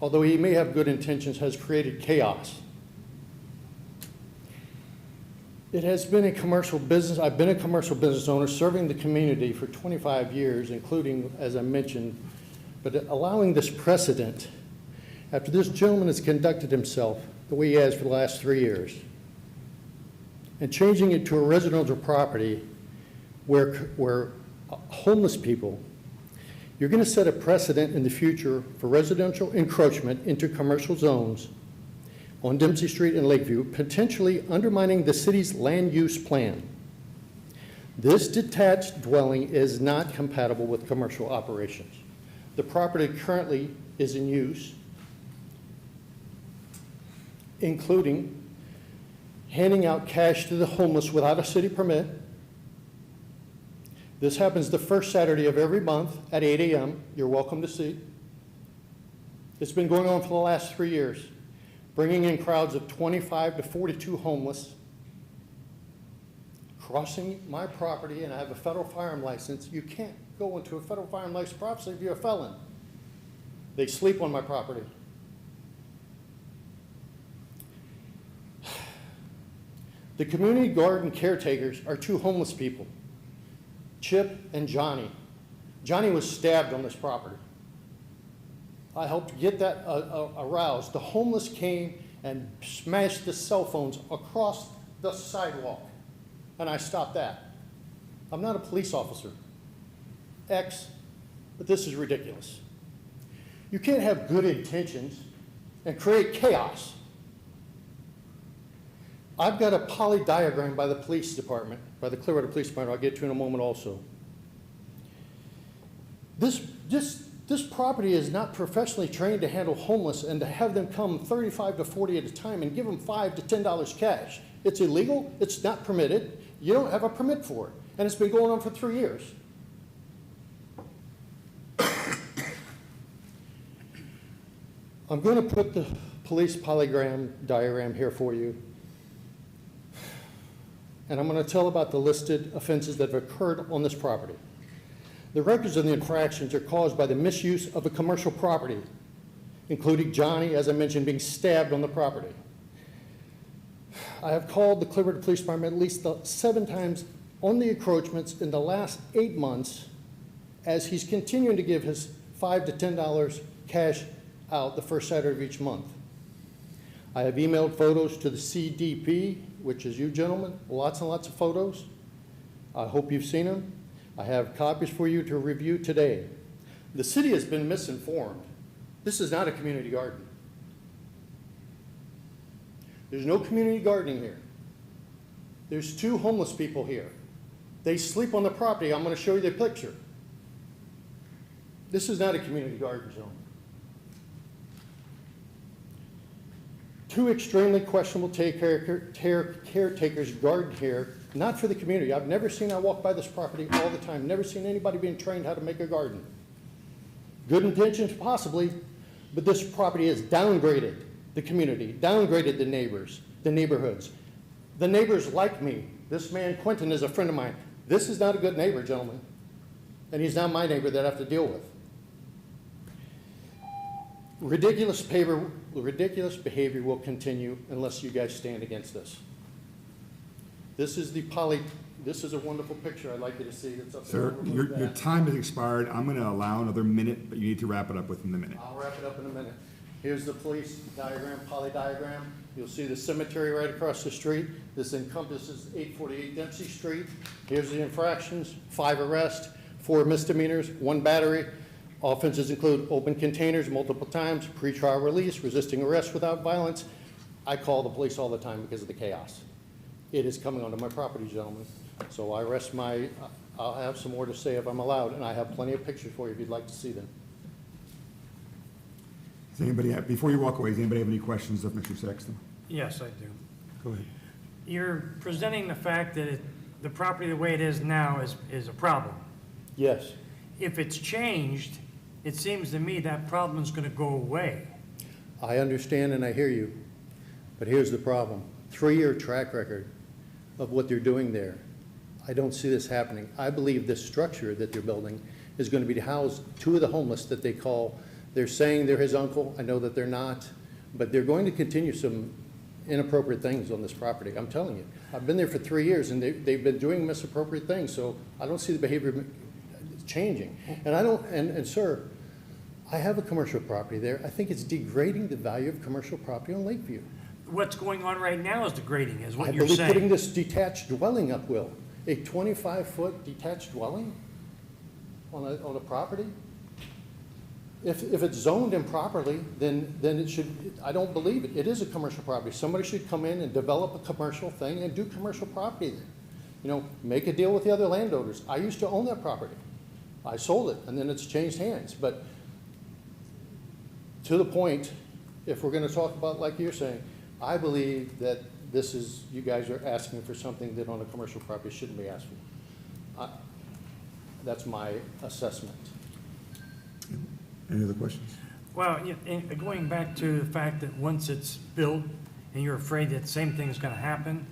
Speaker 16: although he may have good intentions, has created chaos. It has been a commercial business. I've been a commercial business owner serving the community for 25 years, including, as I mentioned, but allowing this precedent after this gentleman has conducted himself the way he has for the last 3 years and changing it to a residential property where homeless people, you're going to set a precedent in the future for residential encroachment into commercial zones on Dempsey Street and Lakeview, potentially undermining the city's land use plan. This detached dwelling is not compatible with commercial operations. The property currently is in use, including handing out cash to the homeless without a city permit. This happens the first Saturday of every month at 8 a.m. You're welcome to see. It's been going on for the last 3 years, bringing in crowds of 25 to 42 homeless, crossing my property, and I have a federal firearm license. You can't go into a federal firearm license property if you're a felon. They sleep on my property. The community garden caretakers are two homeless people, Chip and Johnny. Johnny was stabbed on this property. I helped get that aroused. The homeless came and smashed the cell phones across the sidewalk, and I stopped that. I'm not a police officer, but this is ridiculous. You can't have good intentions and create chaos. I've got a poly diagram by the police department, by the Clearwater Police Department, I'll get to in a moment also. This property is not professionally trained to handle homeless, and to have them come 35 to 40 at a time and give them $5 to $10 cash. It's illegal, it's not permitted, you don't have a permit for it, and it's been going on for 3 years. I'm going to put the police polygram diagram here for you. And I'm going to tell about the listed offenses that have occurred on this property. The records of the infractions are caused by the misuse of a commercial property, including Johnny, as I mentioned, being stabbed on the property. I have called the Clearwater Police Department at least 7 times on the encroachments in the last 8 months, as he's continuing to give his $5 to $10 cash out the first Saturday of each month. I have emailed photos to the CDP, which is you gentlemen, lots and lots of photos. I hope you've seen them. I have copies for you to review today. The city has been misinformed. This is not a community garden. There's no community gardening here. There's 2 homeless people here. They sleep on the property. I'm going to show you the picture. This is not a community garden zone. 2 extremely questionable caretakers garden here, not for the community. I've never seen, I walk by this property all the time, never seen anybody being trained how to make a garden. Good intentions, possibly, but this property has downgraded the community, downgraded the neighbors, the neighborhoods. The neighbors like me. This man, Quentin, is a friend of mine. This is not a good neighbor, gentlemen. And he's not my neighbor that I have to deal with. Ridiculous behavior will continue unless you guys stand against this. This is this is a wonderful picture I'd like you to see. It's up there.
Speaker 2: Sir, your time has expired. I'm going to allow another minute, but you need to wrap it up within the minute.
Speaker 16: I'll wrap it up in a minute. Here's the police diagram, poly diagram. You'll see the cemetery right across the street. This encompasses 848 Dempsey Street. Here's the infractions: 5 arrests, 4 misdemeanors, 1 battery. Offenses include open containers multiple times, pretrial release, resisting arrest without violence. I call the police all the time because of the chaos. It is coming onto my property, gentlemen. So I rest I'll have some more to say if I'm allowed, and I have plenty of pictures for you if you'd like to see them.
Speaker 2: Does anybody before you walk away, does anybody have any questions of Mr. Sexton?
Speaker 4: Yes, I do.
Speaker 2: Go ahead.
Speaker 4: You're presenting the fact that the property the way it is now is a problem.
Speaker 16: Yes.
Speaker 4: If it's changed, it seems to me that problem's going to go away.
Speaker 16: I understand and I hear you, but here's the problem. 3-year track record of what they're doing there. I don't see this happening. I believe this structure that they're building is going to be to house 2 of the homeless that they call. They're saying they're his uncle. I know that they're not, but they're going to continue some inappropriate things on this property. I'm telling you. I've been there for 3 years and they've been doing misappropriate things, so I don't see the behavior changing. And I don't, and sir, I have a commercial property there. I think it's degrading the value of commercial property on Lakeview.
Speaker 4: What's going on right now is degrading, is what you're
Speaker 16: I believe
Speaker 4: saying.
Speaker 16: putting this detached dwelling up will. A 25-foot detached dwelling on a property? If it's zoned improperly, then it should, I don't believe it. It is a commercial property. Somebody should come in and develop a commercial thing and do commercial property there. You know, make a deal with the other landowners. I used to own that property. I sold it, and then it's changed hands. But to the point, if we're gonna talk about, like you're saying, I believe that this is, you guys are asking for something that on a commercial property shouldn't be asked for. That's my assessment.
Speaker 2: Any other questions?
Speaker 4: Well, yeah, and going back to the fact that once it's built and you're afraid that the same thing's gonna happen,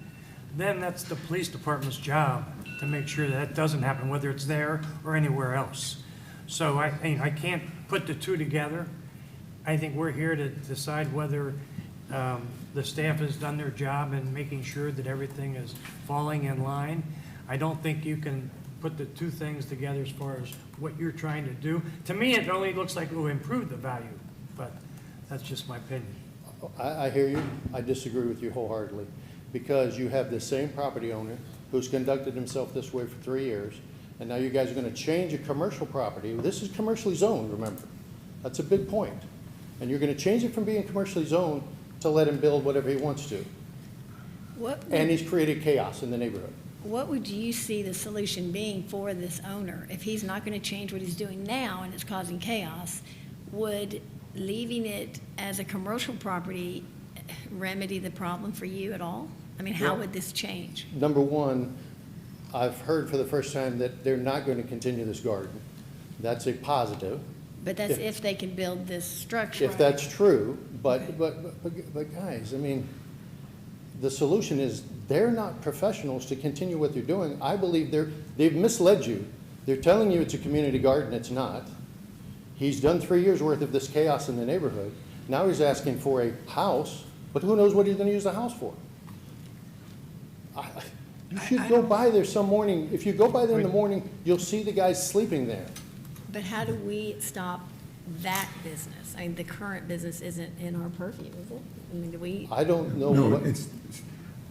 Speaker 4: then that's the police department's job to make sure that doesn't happen, whether it's there or anywhere else. So I can't put the two together. I think we're here to decide whether the staff has done their job in making sure that everything is falling in line. I don't think you can put the two things together as far as what you're trying to do. To me, it only looks like it will improve the value, but that's just my opinion.
Speaker 16: I hear you. I disagree with you wholeheartedly, because you have the same property owner who's conducted himself this way for 3 years, and now you guys are gonna change a commercial property. This is commercially zoned, remember. That's a big point. And you're gonna change it from being commercially zoned to let him build whatever he wants to. And he's created chaos in the neighborhood.
Speaker 3: What would you see the solution being for this owner? If he's not going to change what he's doing now and it's causing chaos, would leaving it as a commercial property remedy the problem for you at all? I mean, how would this change?
Speaker 16: Number one, I've heard for the first time that they're not going to continue this garden. That's a positive.
Speaker 3: But that's if they can build this structure.
Speaker 16: If that's true, but guys, I mean, the solution is they're not professionals to continue what they're doing. I believe they've misled you. They're telling you it's a community garden, it's not. He's done 3 years' worth of this chaos in the neighborhood. Now he's asking for a house, but who knows what he's gonna use the house for? You should go by there some morning. If you go by there in the morning, you'll see the guys sleeping there.
Speaker 3: But how do we stop that business? I mean, the current business isn't in our purview, is it? I mean, do we?
Speaker 16: I don't know
Speaker 2: No,
Speaker 16: what.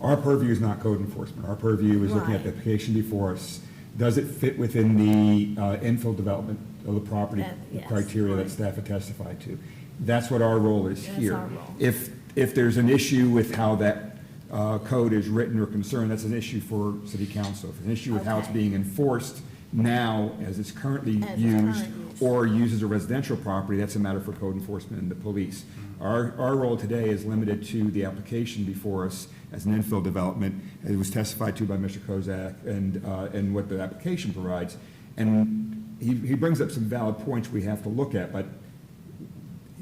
Speaker 2: our purview is not code enforcement. Our purview is looking at the application before us. Does it fit within the infill development of the property
Speaker 3: Yes.
Speaker 2: criteria that staff had testified to? That's what our role is
Speaker 3: That's
Speaker 2: here.
Speaker 3: our role.
Speaker 2: If there's an issue with how that code is written or concerned, that's an issue for city council. If there's an issue with how it's
Speaker 3: Okay.
Speaker 2: being enforced now as it's currently
Speaker 3: As
Speaker 2: used,
Speaker 3: current use.
Speaker 2: or used as a residential property, that's a matter for code enforcement and the police. Our role today is limited to the application before us as an infill development. It was testified to by Mr. Kozak and what the application provides. And he brings up some valid points we have to look at, but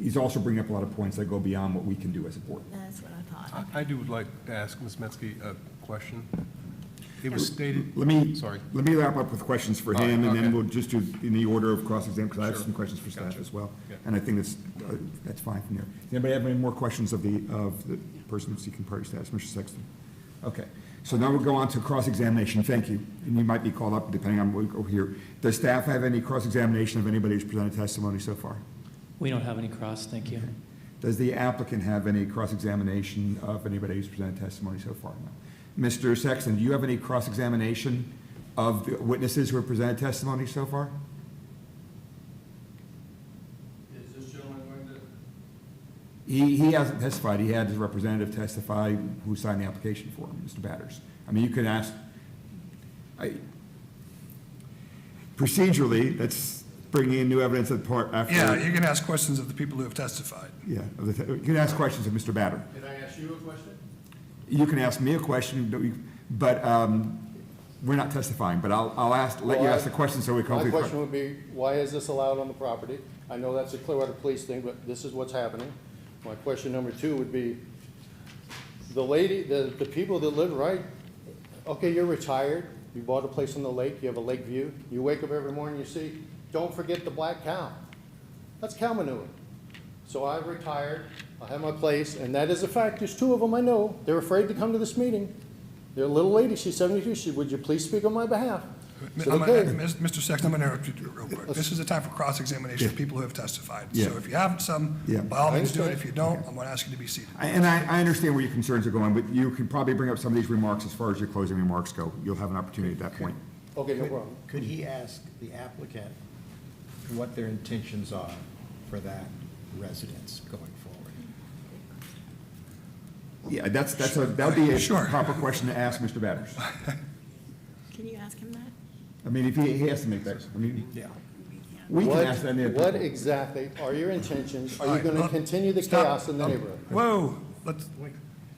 Speaker 2: he's also bringing up a lot of points that go beyond what we can do as a board.
Speaker 3: That's what I thought.
Speaker 1: I do would like to ask Ms. Metzke a question. It was stated,
Speaker 2: Let me
Speaker 1: sorry.
Speaker 2: wrap up with questions for him, and
Speaker 1: Okay.
Speaker 2: then we'll just do in the order of cross-exam, because I have
Speaker 1: Sure.
Speaker 2: some questions for staff
Speaker 1: Gotcha.
Speaker 2: as well.
Speaker 1: Yeah.
Speaker 2: And I think that's fine from there. Does anybody have any more questions of the person seeking party status? Mr. Sexton? Okay, so now we'll go on to cross-examination. Thank you. And you might be called up depending on what we go here. Does staff have any cross-examination of anybody who's presented testimony so far?
Speaker 6: We don't have any cross, thank you.
Speaker 2: Does the applicant have any cross-examination of anybody who's presented testimony so far? No. Mr. Sexton, do you have any cross-examination of the witnesses who have presented testimony so far?
Speaker 17: Is this gentleman going to?
Speaker 2: He hasn't testified. He had his representative testify who signed the application for him, Mr. Batters. I mean, you could ask, procedurally, that's bringing in new evidence at part after.
Speaker 15: Yeah, you can ask questions of the people who have testified.
Speaker 2: Yeah, you can ask questions of Mr. Batter.
Speaker 17: Can I ask you a question?
Speaker 2: You can ask me a question, but we're not testifying, but I'll let you ask the question so we can.
Speaker 16: My question would be, why is this allowed on the property? I know that's a Clearwater police thing, but this is what's happening. My question number two would be, the people that live right, okay, you're retired, you bought a place on the lake, you have a lake view, you wake up every morning, you see, don't forget the black cow. That's cow manure. So I retired, I have my place, and that is a fact. There's two of them I know. They're afraid to come to this meeting. They're a little lady, she's 72. She said, would you please speak on my behalf? I said, okay.
Speaker 15: Mr. Sexton, I'm going to interrupt you real quick. This is a time for cross-examination of people who have testified. So if you have some, by all means do it. If you don't, I'm going to ask you to be seated.
Speaker 2: And I understand where your concerns are going, but you can probably bring up some of these remarks as far as your closing remarks go. You'll have an opportunity at that point.
Speaker 16: Okay, no problem.
Speaker 5: Could he ask the applicant what their intentions are for that residence going forward?
Speaker 2: Yeah, that would be a proper question to ask Mr. Batters.
Speaker 3: Can you ask him that?
Speaker 2: I mean, if he has to make that, I mean, we can ask that.
Speaker 16: What exactly are your intentions? Are
Speaker 15: All
Speaker 16: you
Speaker 15: right,
Speaker 16: going to
Speaker 15: look,
Speaker 16: continue the
Speaker 15: stop.
Speaker 16: chaos in the neighborhood?
Speaker 15: Whoa, let's,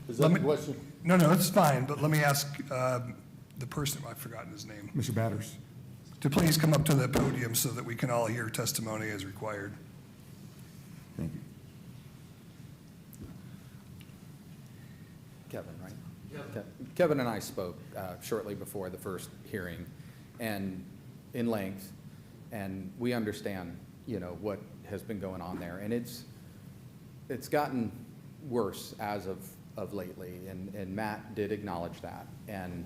Speaker 16: Is
Speaker 15: let
Speaker 16: that
Speaker 15: me,
Speaker 16: the question?
Speaker 15: no, it's fine, but let me ask the person, I've forgotten his name,
Speaker 2: Mr. Batters.
Speaker 15: to please come up to the podium so that we can all hear testimony as required.
Speaker 2: Thank you.
Speaker 14: Kevin, right? Kevin and I spoke shortly before the first hearing, and in length, and we understand, what has been going on there, and it's gotten worse as of lately, and Matt did acknowledge that, and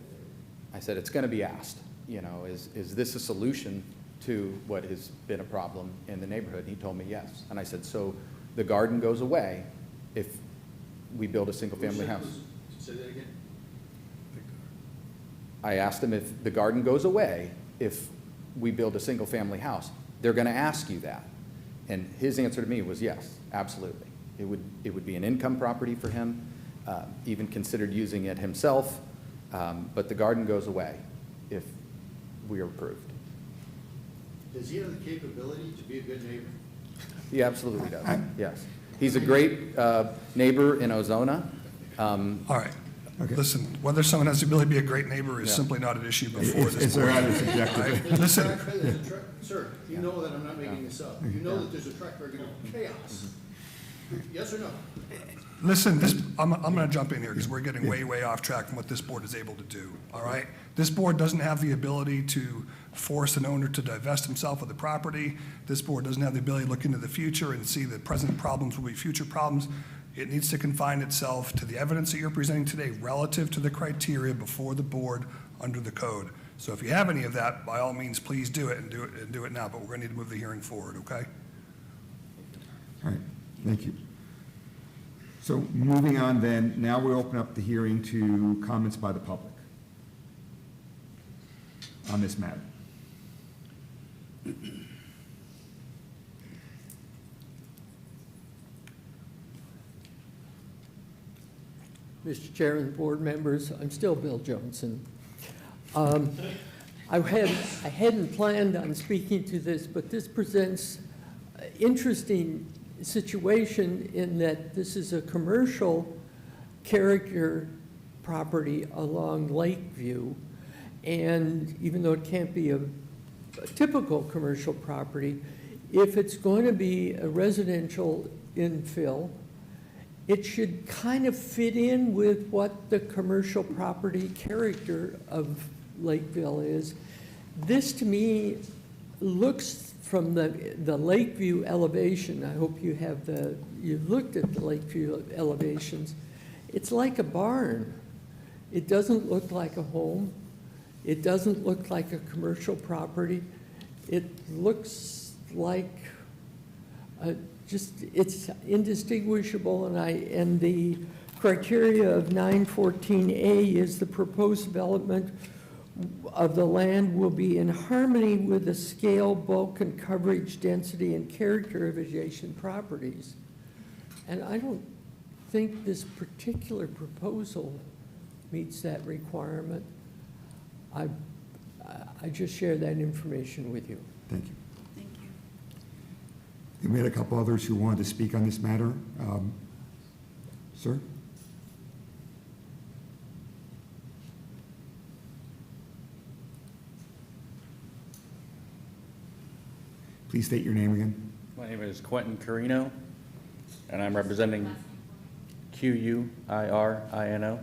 Speaker 14: I said, it's going to be asked, is this a solution to what has been a problem in the neighborhood? He told me yes, and I said, so the garden goes away if we build a single-family house?
Speaker 16: Say that again?
Speaker 14: I asked him if the garden goes away if we build a single-family house. They're going to ask you that. And his answer to me was yes, absolutely. It would be an income property for him, even considered using it himself, but the garden goes away if we are approved.
Speaker 16: Does he have the capability to be a good neighbor?
Speaker 14: He absolutely does, yes. He's a great neighbor in Ozona.
Speaker 15: All right. Listen, whether someone has the ability to be a great neighbor is simply not an issue before this
Speaker 2: It's
Speaker 15: board.
Speaker 2: rather subjective.
Speaker 15: All right? Listen,
Speaker 16: Sir, you know that I'm not making this up. You know that there's a track record of chaos. Yes or no?
Speaker 15: listen, I'm going to jump in here because we're getting way off track from what this board is able to do, all right? This board doesn't have the ability to force an owner to divest himself of the property. This board doesn't have the ability to look into the future and see that present problems will be future problems. It needs to confine itself to the evidence that you're presenting today relative to the criteria before the board under the code. So if you have any of that, by all means, please do it and do it now, but we're going to need to move the hearing forward, okay?
Speaker 2: All right, thank you. So moving on then, now we'll open up the hearing to comments by the public on this matter.
Speaker 9: Mr. Chair and board members, I'm still Bill Johnson. I hadn't planned on speaking to this, but this presents an interesting situation in that this is a commercial character property along Lakeview. And even though it can't be a typical commercial property, if it's going to be a residential infill, it should kind of fit in with what the commercial property character of Lakeville is. This, to me, looks from the Lakeview elevation, I hope you've looked at the Lakeview elevations, it's like a barn. It doesn't look like a home. It doesn't look like a commercial property. It looks like it's indistinguishable, and the criteria of 914A is the proposed development of the land will be in harmony with the scale, bulk, and coverage, density, and character of adjacent properties. And I don't think this particular proposal meets that requirement. I just share that information with you.
Speaker 2: Thank you.
Speaker 8: Thank you.
Speaker 2: And we had a couple others who wanted to speak on this matter. Sir? Please state your name again.
Speaker 13: My name is Quentin Carino, and I'm representing Quirino.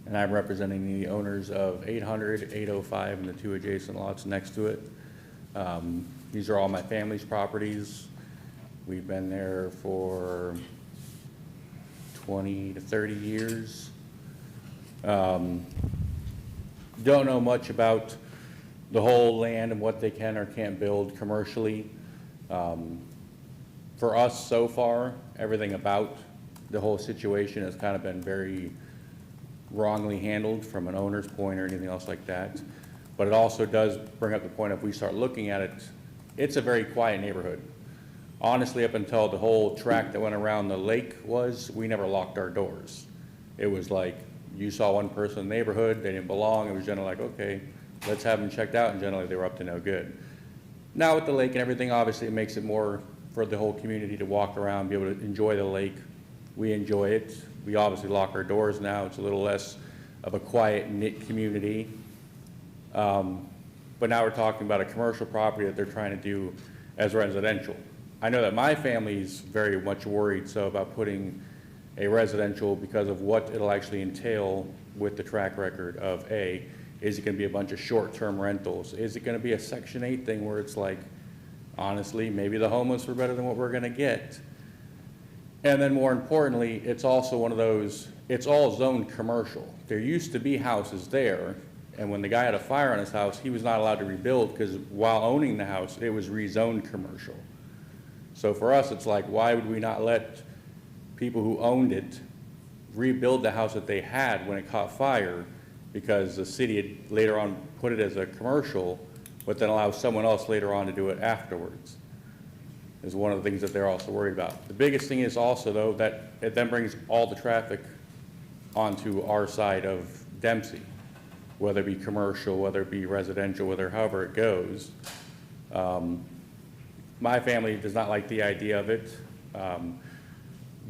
Speaker 13: And I'm representing the owners of 800, 805, and the two adjacent lots next to it. These are all my family's properties. We've been there for 20 to 30 years. Don't know much about the whole land and what they can or can't build commercially. For us so far, everything about the whole situation has kind of been very wrongly handled from an owner's point or anything else like that. But it also does bring up the point, if we start looking at it, it's a very quiet neighborhood. Honestly, up until the whole track that went around the lake we never locked our doors. It was like you saw one person in the neighborhood, they didn't belong, it was generally like, okay, let's have them checked out, and generally they were up to no good. Now with the lake and everything, obviously it makes it more for the whole community to walk around, be able to enjoy the lake. We enjoy it. We obviously lock our doors now. It's a little less of a quiet, knit community. But now we're talking about a commercial property that they're trying to do as residential. I know that my family's very much worried so about putting a residential because of what it'll actually entail with the track record of A, is it going to be a bunch of short-term rentals? Is it going to be a Section 8 thing where it's like, honestly, maybe the homeless are better than what we're going to get? And then more importantly, it's also one of those, it's all zoned commercial. There used to be houses there, and when the guy had a fire on his house, he was not allowed to rebuild because while owning the house, it was rezoned commercial. So for us, it's like, why would we not let people who owned it rebuild the house that they had when it caught fire, because the city had later on put it as a commercial, but then allow someone else later on to do it afterwards, is one of the things that they're also worried about. The biggest thing is also, though, that it then brings all the traffic onto our side of Dempsey, whether it be commercial, whether it be residential, however it goes. My family does not like the idea of it.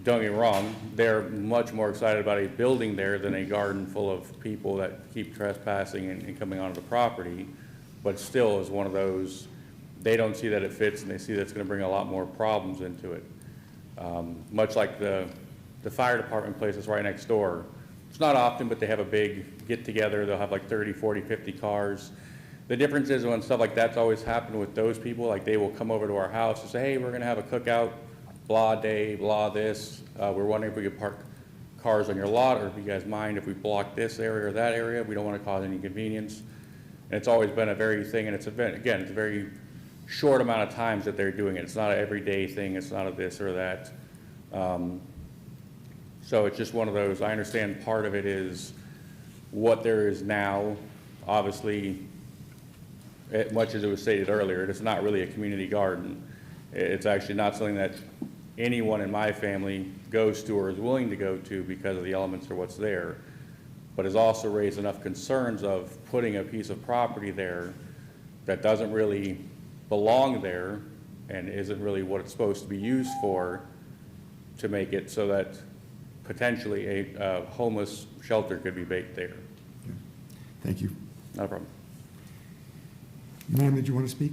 Speaker 13: Don't get me wrong, they're much more excited about a building there than a garden full of people that keep trespassing and coming onto the property, but still is one of those, they don't see that it fits, and they see that it's going to bring a lot more problems into it. Much like the fire department place that's right next door. It's not often, but they have a big get-together. They'll have like 30, 40, 50 cars. The difference is when stuff like that's always happened with those people, like they will come over to our house and say, hey, we're going to have a cookout, blah day, blah this. We're wondering if we could park cars on your lot, or if you guys mind if we block this area or that area. We don't want to cause any inconvenience. And it's always been a very thing, and it's a very short amount of times that they're doing it. It's not an everyday thing. It's not a this or that. So it's just one of those. I understand part of it is what there is now. Obviously, much as it was stated earlier, it's not really a community garden. It's actually not something that anyone in my family goes to or is willing to go to because of the elements or what's there, but has also raised enough concerns of putting a piece of property there that doesn't really belong there and isn't really what it's supposed to be used for, to make it so that potentially a homeless shelter could be baked there.
Speaker 2: Thank you.
Speaker 13: Not a problem.
Speaker 2: Ma'am, did you want to speak?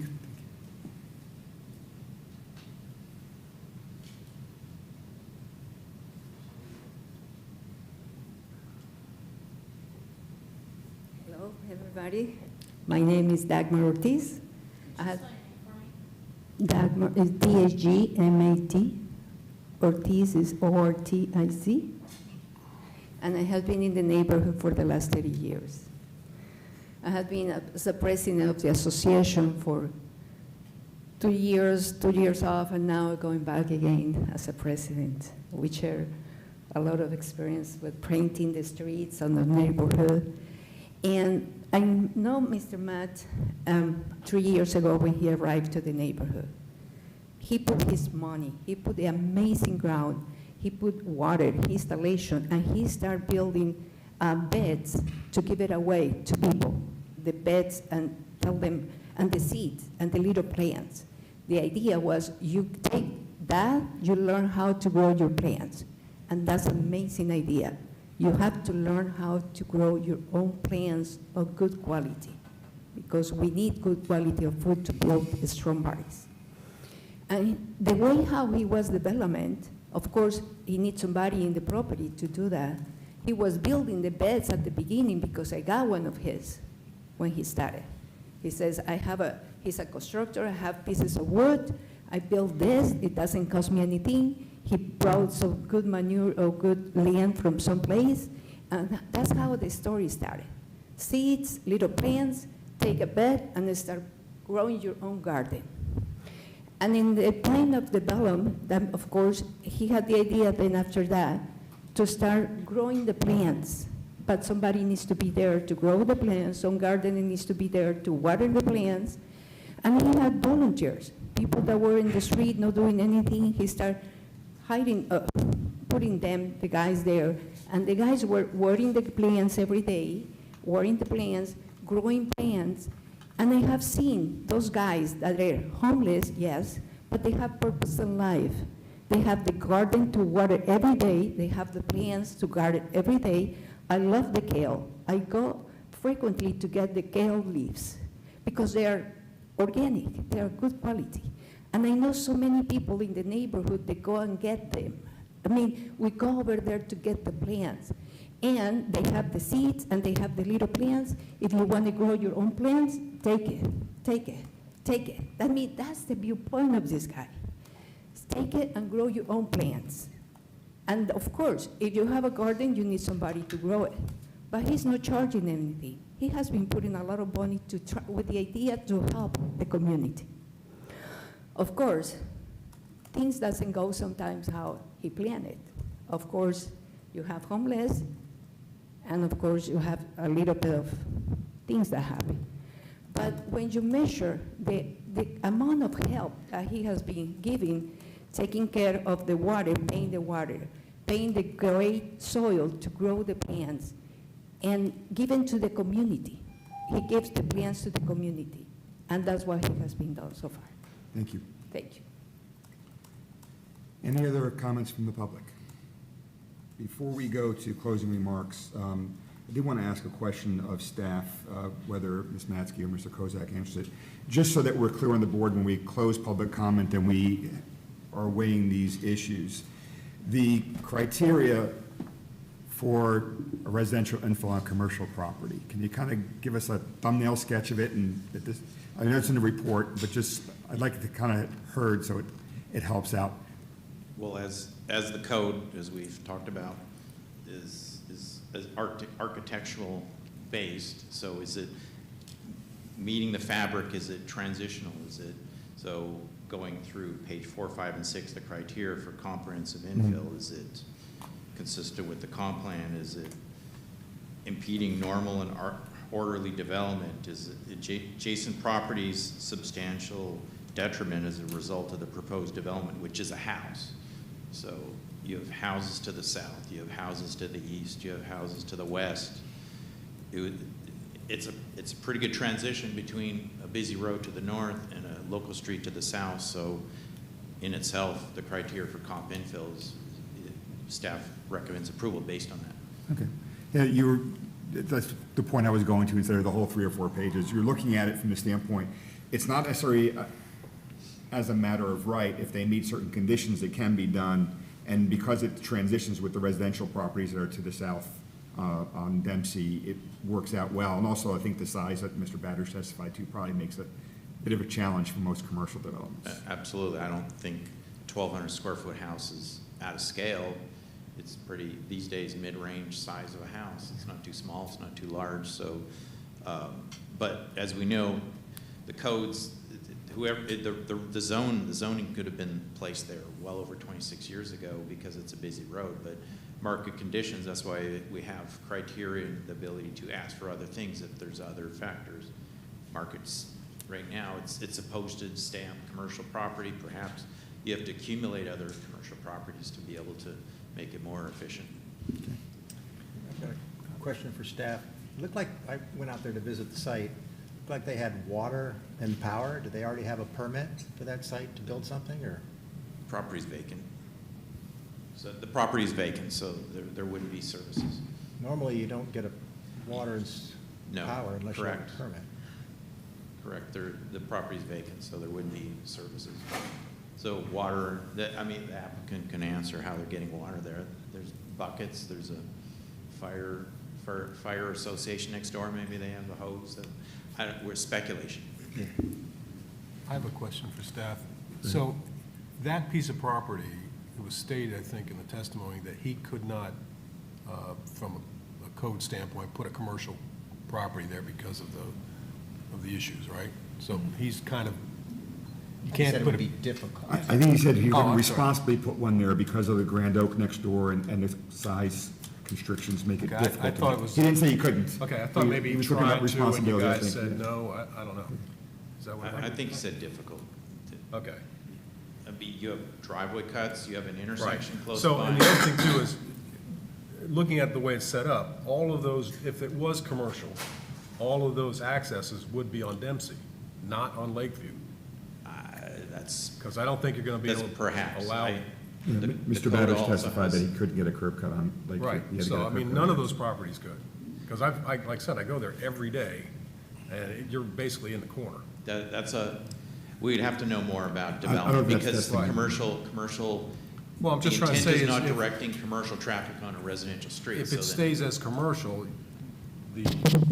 Speaker 12: Hello, everybody. My name is Dagmar Ortiz. Dagmar is D-A-G-M-A-T. Ortiz is O-R-T-I-Z. And I have been in the neighborhood for the last 30 years. I have been as a president of the association for 2 years off, and now going back again as a president. We share a lot of experience with painting the streets and the neighborhood. And I know Mr. Matt 3 years ago when he arrived to the neighborhood. He put his money, he put the amazing ground, he put water, installation, and he started building beds to give it away to people. The beds, and tell them, and the seeds, and the little plants. The idea was you take that, you learn how to grow your plants. And that's an amazing idea. You have to learn how to grow your own plants of good quality, because we need good quality of food to build strong bodies. And the way how he was development, of course, he needs somebody in the property to do that. He was building the beds at the beginning because I got one of his when he started. He says, he's a constructor, I have pieces of wood, I built this, it doesn't cost me anything. He brought some good manure or good land from someplace, and that's how the story started. Seeds, little plants, take a bed, and start growing your own garden. And in the plan of development, then of course, he had the idea then after that to start growing the plants. But somebody needs to be there to grow the plants, some gardener needs to be there to water the plants. And he had volunteers, people that were in the street not doing anything. He started putting putting them, the guys there, and the guys were watering the plants every day, watering the plants, growing plants, and I have seen those guys that are homeless, yes, but they have purpose in life. They have the garden to water every day. They have the plants to garden every day. I love the kale. I go frequently to get the kale leaves because they are organic. They are good quality. And I know so many people in the neighborhood that go and get them. I mean, we go over there to get the plants. And they have the seeds and they have the little plants. If you want to grow your own plants, take it, take it, take it. I mean, that's the viewpoint of this guy. Take it and grow your own plants. And of course, if you have a garden, you need somebody to grow it. But he's not charging anything. He has been putting a lot of money to try, with the idea to help the community. Of course, things doesn't go sometimes how he planned it. Of course, you have homeless, and of course, you have a little bit of things that happen. But when you measure the amount of help that he has been giving, taking care of the water, paying the great soil to grow the plants, and giving to the community. He gives the plants to the community, and that's what he has been done so far.
Speaker 2: Thank you.
Speaker 12: Thank you.
Speaker 2: Any other comments from the public? Before we go to closing remarks, I did want to ask a question of staff, whether Ms. Matzke or Mr. Kozak answers it, just so that we're clear on the board when we close public comment and we are weighing these issues. The criteria for a residential infill on commercial property, can you kind of give us a thumbnail sketch of it? And I know it's in the report, but just I'd like it to kind of heard so it helps out.
Speaker 7: Well, as the code, as we've talked about, is architectural based, so is it meeting the fabric? Is it transitional? Is it, so going through page 4, 5, and 6, the criteria for comprehensive infill, is it consistent with the comp plan? Is it impeding normal and orderly development? Is it adjacent properties substantial detriment as a result of the proposed development, which is a house? So you have houses to the south, you have houses to the east, you have houses to the west. It's a pretty good transition between a busy road to the north and a local street to the south. So in itself, the criteria for comp infill is, staff recommends approval based on that.
Speaker 2: Okay. Yeah, that's the point I was going to instead of the whole 3 or 4 pages. You're looking at it from the standpoint, it's not necessarily as a matter of right. If they meet certain conditions, it can be done. And because it transitions with the residential properties that are to the south on Dempsey, it works out well. And also, I think the size that Mr. Batters testified to probably makes it a bit of a challenge for most commercial developments.
Speaker 7: Absolutely. I don't think 1,200 square foot house is out of scale. It's pretty, these days, mid-range size of a house. It's not too small, it's not too large. So, but as we know, the codes, whoever, the zoning could have been placed there well over 26 years ago because it's a busy road, but market conditions, that's why we have criteria and the ability to ask for other things if there's other factors. Markets, right now, it's a posted stamp commercial property. Perhaps you have to accumulate other commercial properties to be able to make it more efficient.
Speaker 5: I've got a question for staff. It looked like, I went out there to visit the site, looked like they had water and power. Do they already have a permit for that site to build something, or?
Speaker 7: Property's vacant. So the property's vacant, so there wouldn't be services.
Speaker 5: Normally, you don't get a water and
Speaker 7: No,
Speaker 5: power unless you have
Speaker 7: correct.
Speaker 5: a permit.
Speaker 7: Correct. The property's vacant, so there wouldn't be services. So water, I mean, the applicant can answer how they're getting water there. There's buckets, there's a fire association next door, maybe they have the hose. We're speculation.
Speaker 1: I have a question for staff. So that piece of property, it was stated, I think, in the testimony that he could not, from a code standpoint, put a commercial property there because of the issues, right? So he's kind of, you can't
Speaker 5: He said it
Speaker 1: put
Speaker 5: would
Speaker 1: a.
Speaker 5: be difficult.
Speaker 2: I think he said he
Speaker 1: Oh,
Speaker 2: would
Speaker 1: I'm sorry.
Speaker 2: responsibly put one there because of the Grand Oak next door and the size constrictions make it
Speaker 1: Okay,
Speaker 2: difficult.
Speaker 1: I thought it was.
Speaker 2: He didn't say he couldn't.
Speaker 1: Okay, I thought maybe he
Speaker 2: was looking at
Speaker 1: tried to, and you
Speaker 2: responsibility, I
Speaker 1: guys
Speaker 2: think.
Speaker 1: said no, I don't know. Is that what
Speaker 7: I think he said difficult.
Speaker 1: Okay.
Speaker 7: you have driveway cuts, you have an intersection close
Speaker 1: So,
Speaker 7: by.
Speaker 1: and the other thing too is, looking at the way it's set up, all of those, if it was commercial, all of those accesses would be on Dempsey, not on Lakeview.
Speaker 7: That's,
Speaker 1: Because I don't think you're gonna be
Speaker 7: that's
Speaker 1: able to
Speaker 7: perhaps.
Speaker 1: allow.
Speaker 2: Yeah,
Speaker 7: The
Speaker 2: Mr.
Speaker 7: code
Speaker 2: Babish
Speaker 7: also
Speaker 2: testified that
Speaker 7: has-
Speaker 2: he couldn't get a curb cut on Lakeview.
Speaker 1: Right,
Speaker 2: He had to get
Speaker 1: so
Speaker 2: a
Speaker 1: I
Speaker 2: curb
Speaker 1: mean,
Speaker 2: cut
Speaker 1: none
Speaker 2: on
Speaker 1: of
Speaker 2: Dempsey.
Speaker 1: those properties could. Because like I said, I go there every day, and you're basically in the corner.
Speaker 7: That's a, we'd have to know more about
Speaker 2: I don't know
Speaker 7: development,
Speaker 2: if that's
Speaker 7: because the
Speaker 2: testimony.
Speaker 7: commercial,
Speaker 1: Well, I'm
Speaker 7: the
Speaker 1: just trying to
Speaker 7: intent
Speaker 1: say
Speaker 7: is
Speaker 1: is
Speaker 7: not
Speaker 1: if-
Speaker 7: directing commercial traffic on a residential street.
Speaker 1: If
Speaker 7: so
Speaker 1: it
Speaker 7: then-
Speaker 1: stays as commercial, the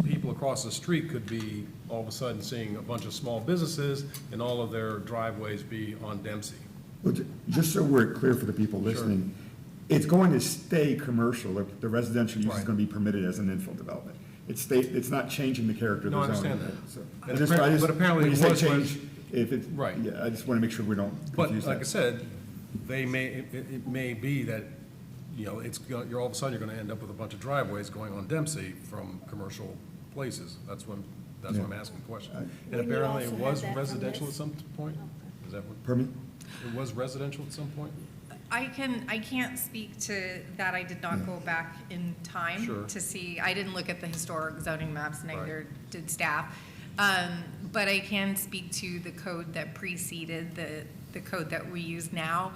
Speaker 1: people across the street could be all of a sudden seeing a bunch of small businesses and all of their driveways be on Dempsey.
Speaker 2: Well, just so we're clear for the people listening, it's going to stay commercial. The residential use is
Speaker 1: Right.
Speaker 2: going to be permitted as an infill development. It's not changing the character of
Speaker 1: No,
Speaker 2: the
Speaker 1: I
Speaker 2: zoning.
Speaker 1: understand that.
Speaker 2: So-
Speaker 1: And
Speaker 2: I just-
Speaker 1: appar- but apparently
Speaker 2: when you
Speaker 1: it
Speaker 2: say
Speaker 1: was
Speaker 2: change, if it's,
Speaker 1: Right.
Speaker 2: yeah, I just want to make sure we don't
Speaker 1: But
Speaker 2: confuse
Speaker 1: like I
Speaker 2: that.
Speaker 1: said, it may be that, you're all of a sudden, you're gonna end up with a bunch of driveways going on Dempsey from commercial places. That's why I'm asking the question. And
Speaker 3: Wouldn't you
Speaker 1: apparently it
Speaker 3: also
Speaker 1: was
Speaker 3: have that from
Speaker 1: residential at
Speaker 3: this?
Speaker 1: some point? Is that what,
Speaker 2: Pardon me?
Speaker 1: it was residential at some point?
Speaker 8: I can't speak to that. I did not go back in time
Speaker 1: Sure.
Speaker 8: to see, I didn't look at the historic zoning maps, neither
Speaker 1: Right.
Speaker 8: did staff. But I can speak to the code that preceded the code that we use now.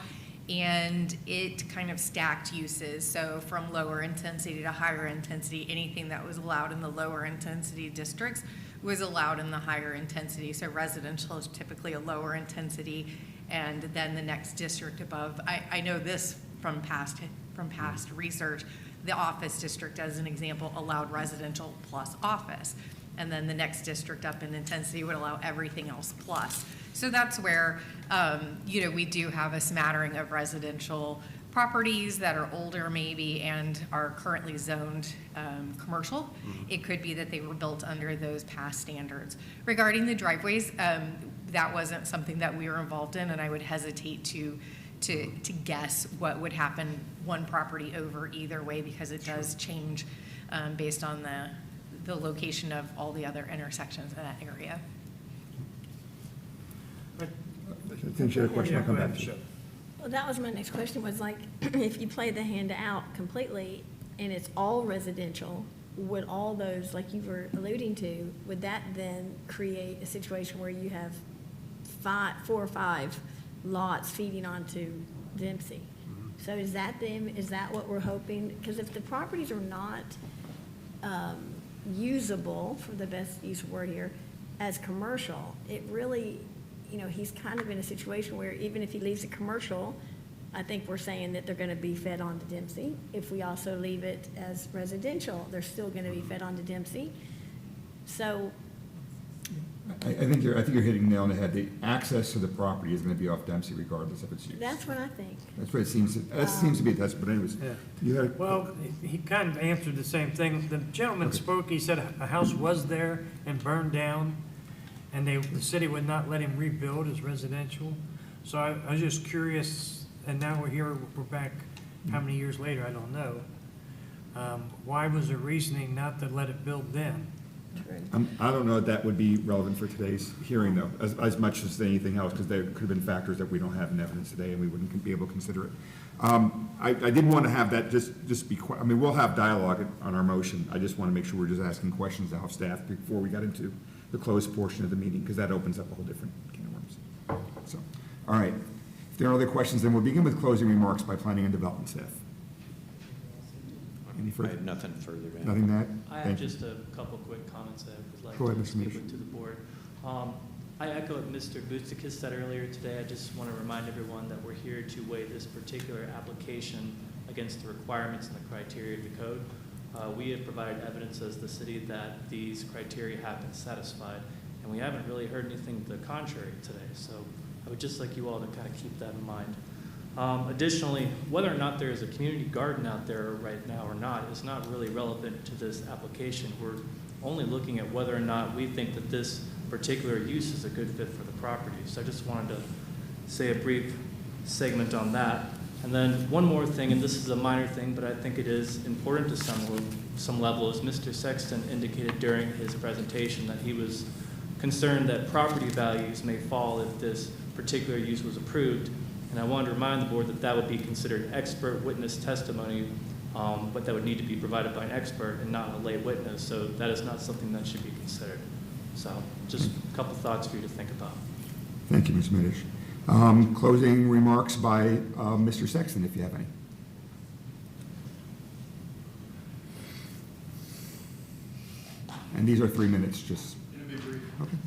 Speaker 8: And it kind of stacked uses. So from lower intensity to higher intensity, anything that was allowed in the lower intensity districts was allowed in the higher intensity. So residential is typically a lower intensity, and then the next district above. I know this from past research. The office district, as an example, allowed residential plus office. And then the next district up in intensity would allow everything else plus. So that's where, we do have a smattering of residential properties that are older maybe and are currently zoned commercial. It could be that they were built under those past standards. Regarding the driveways, that wasn't something that we were involved in, and I would hesitate to guess what would happen one property over either way, because it does change based on the location of all the other intersections in that area.
Speaker 2: I think you had a question, I'll come back to you.
Speaker 3: Well, that was my next question, was like, if you play the hand out completely and it's all residential, would all those, like you were alluding to, would that then create a situation where you have 4 or 5 lots feeding onto Dempsey? So is that what we're hoping? Because if the properties are not usable, for the best use of word here, as commercial, it really, he's kind of in a situation where even if he leaves it commercial, I think we're saying that they're gonna be fed onto Dempsey. If we also leave it as residential, they're still gonna be fed onto Dempsey. So,
Speaker 2: I think you're hitting the nail on the head. The access to the property is going to be off Dempsey regardless of its use.
Speaker 3: that's what I think.
Speaker 2: That's what it seems, that seems to be a test, but anyways.
Speaker 4: Yeah.
Speaker 2: You had a-
Speaker 4: Well, he kind of answered the same thing. The gentleman spoke, he said a house was there and burned down, and the city would not let him rebuild as residential. So I was just curious, and now we're here, we're back, how many years later, I don't know. Why was the reasoning not to let it build then?
Speaker 2: I don't know if that would be relevant for today's hearing, though, as much as anything else, because there could have been factors that we don't have in evidence today, and we wouldn't be able to consider it. I did want to have that just be, I mean, we'll have dialogue on our motion. I just want to make sure we're just asking questions of staff before we got into the closed portion of the meeting, because that opens up a whole different can of worms. So, all right. If there are other questions, then we'll begin with closing remarks by planning and development staff. Any
Speaker 7: I
Speaker 2: further?
Speaker 7: have nothing further to add.
Speaker 2: Nothing to add?
Speaker 6: I have
Speaker 2: Thank you.
Speaker 6: just a couple quick comments that I would like
Speaker 2: Go ahead,
Speaker 6: to
Speaker 2: Mr.
Speaker 6: speak
Speaker 2: Mish.
Speaker 6: with to the board. I echo what Mr. Boustikis said earlier today. I just want to remind everyone that we're here to weigh this particular application against the requirements and the criteria of the code. We have provided evidence as the city that these criteria have been satisfied, and we haven't really heard anything to the contrary today. So I would just like you all to kind of keep that in mind. Additionally, whether or not there is a community garden out there right now or not is not really relevant to this application. We're only looking at whether or not we think that this particular use is a good fit for the property. So I just wanted to say a brief segment on that. And then one more thing, and this is a minor thing, but I think it is important to some level, as Mr. Sexton indicated during his presentation that he was concerned that property values may fall if this particular use was approved. And I wanted to remind the board that that would be considered expert witness testimony, but that would need to be provided by an expert and not a lay witness, so that is not something that should be considered. So just a couple thoughts for you to think about.
Speaker 2: Thank you, Ms. Middish. Closing remarks by Mr. Sexton, if you have any. And these are 3 minutes, just. Okay.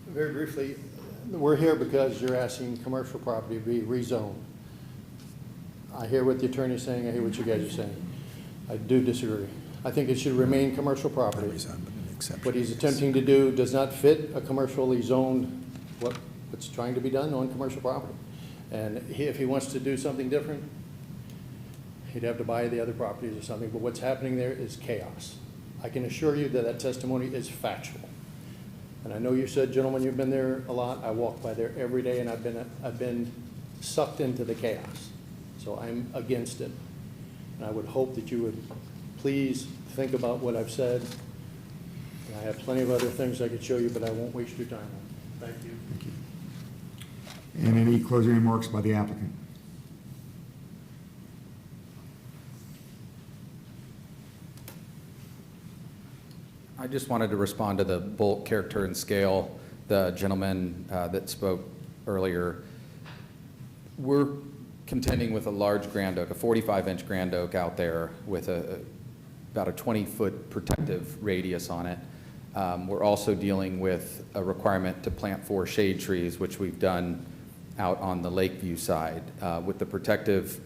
Speaker 16: Very briefly, we're here because you're asking commercial property to be rezoned. I hear what the attorney's saying, I hear what you guys are saying. I do disagree. I think it should remain commercial property. What he's attempting to do does not fit a commercially zoned, what's trying to be done on commercial property. And if he wants to do something different, he'd have to buy the other properties or something, but what's happening there is chaos. I can assure you that that testimony is factual. And I know you said, gentlemen, you've been there a lot. I walk by there every day, and I've been sucked into the chaos. So I'm against it. And I would hope that you would please think about what I've said. And I have plenty of other things I could show you, but I won't waste your time on it. Thank you.
Speaker 2: Thank you. And any closing remarks by the applicant?
Speaker 14: I just wanted to respond to the bulk character and scale, the gentleman that spoke earlier. We're contending with a large grand oak, a 45-inch grand oak out there with about a 20-foot protective radius on it. We're also dealing with a requirement to plant 4 shade trees, which we've done out on the Lakeview side. With the protective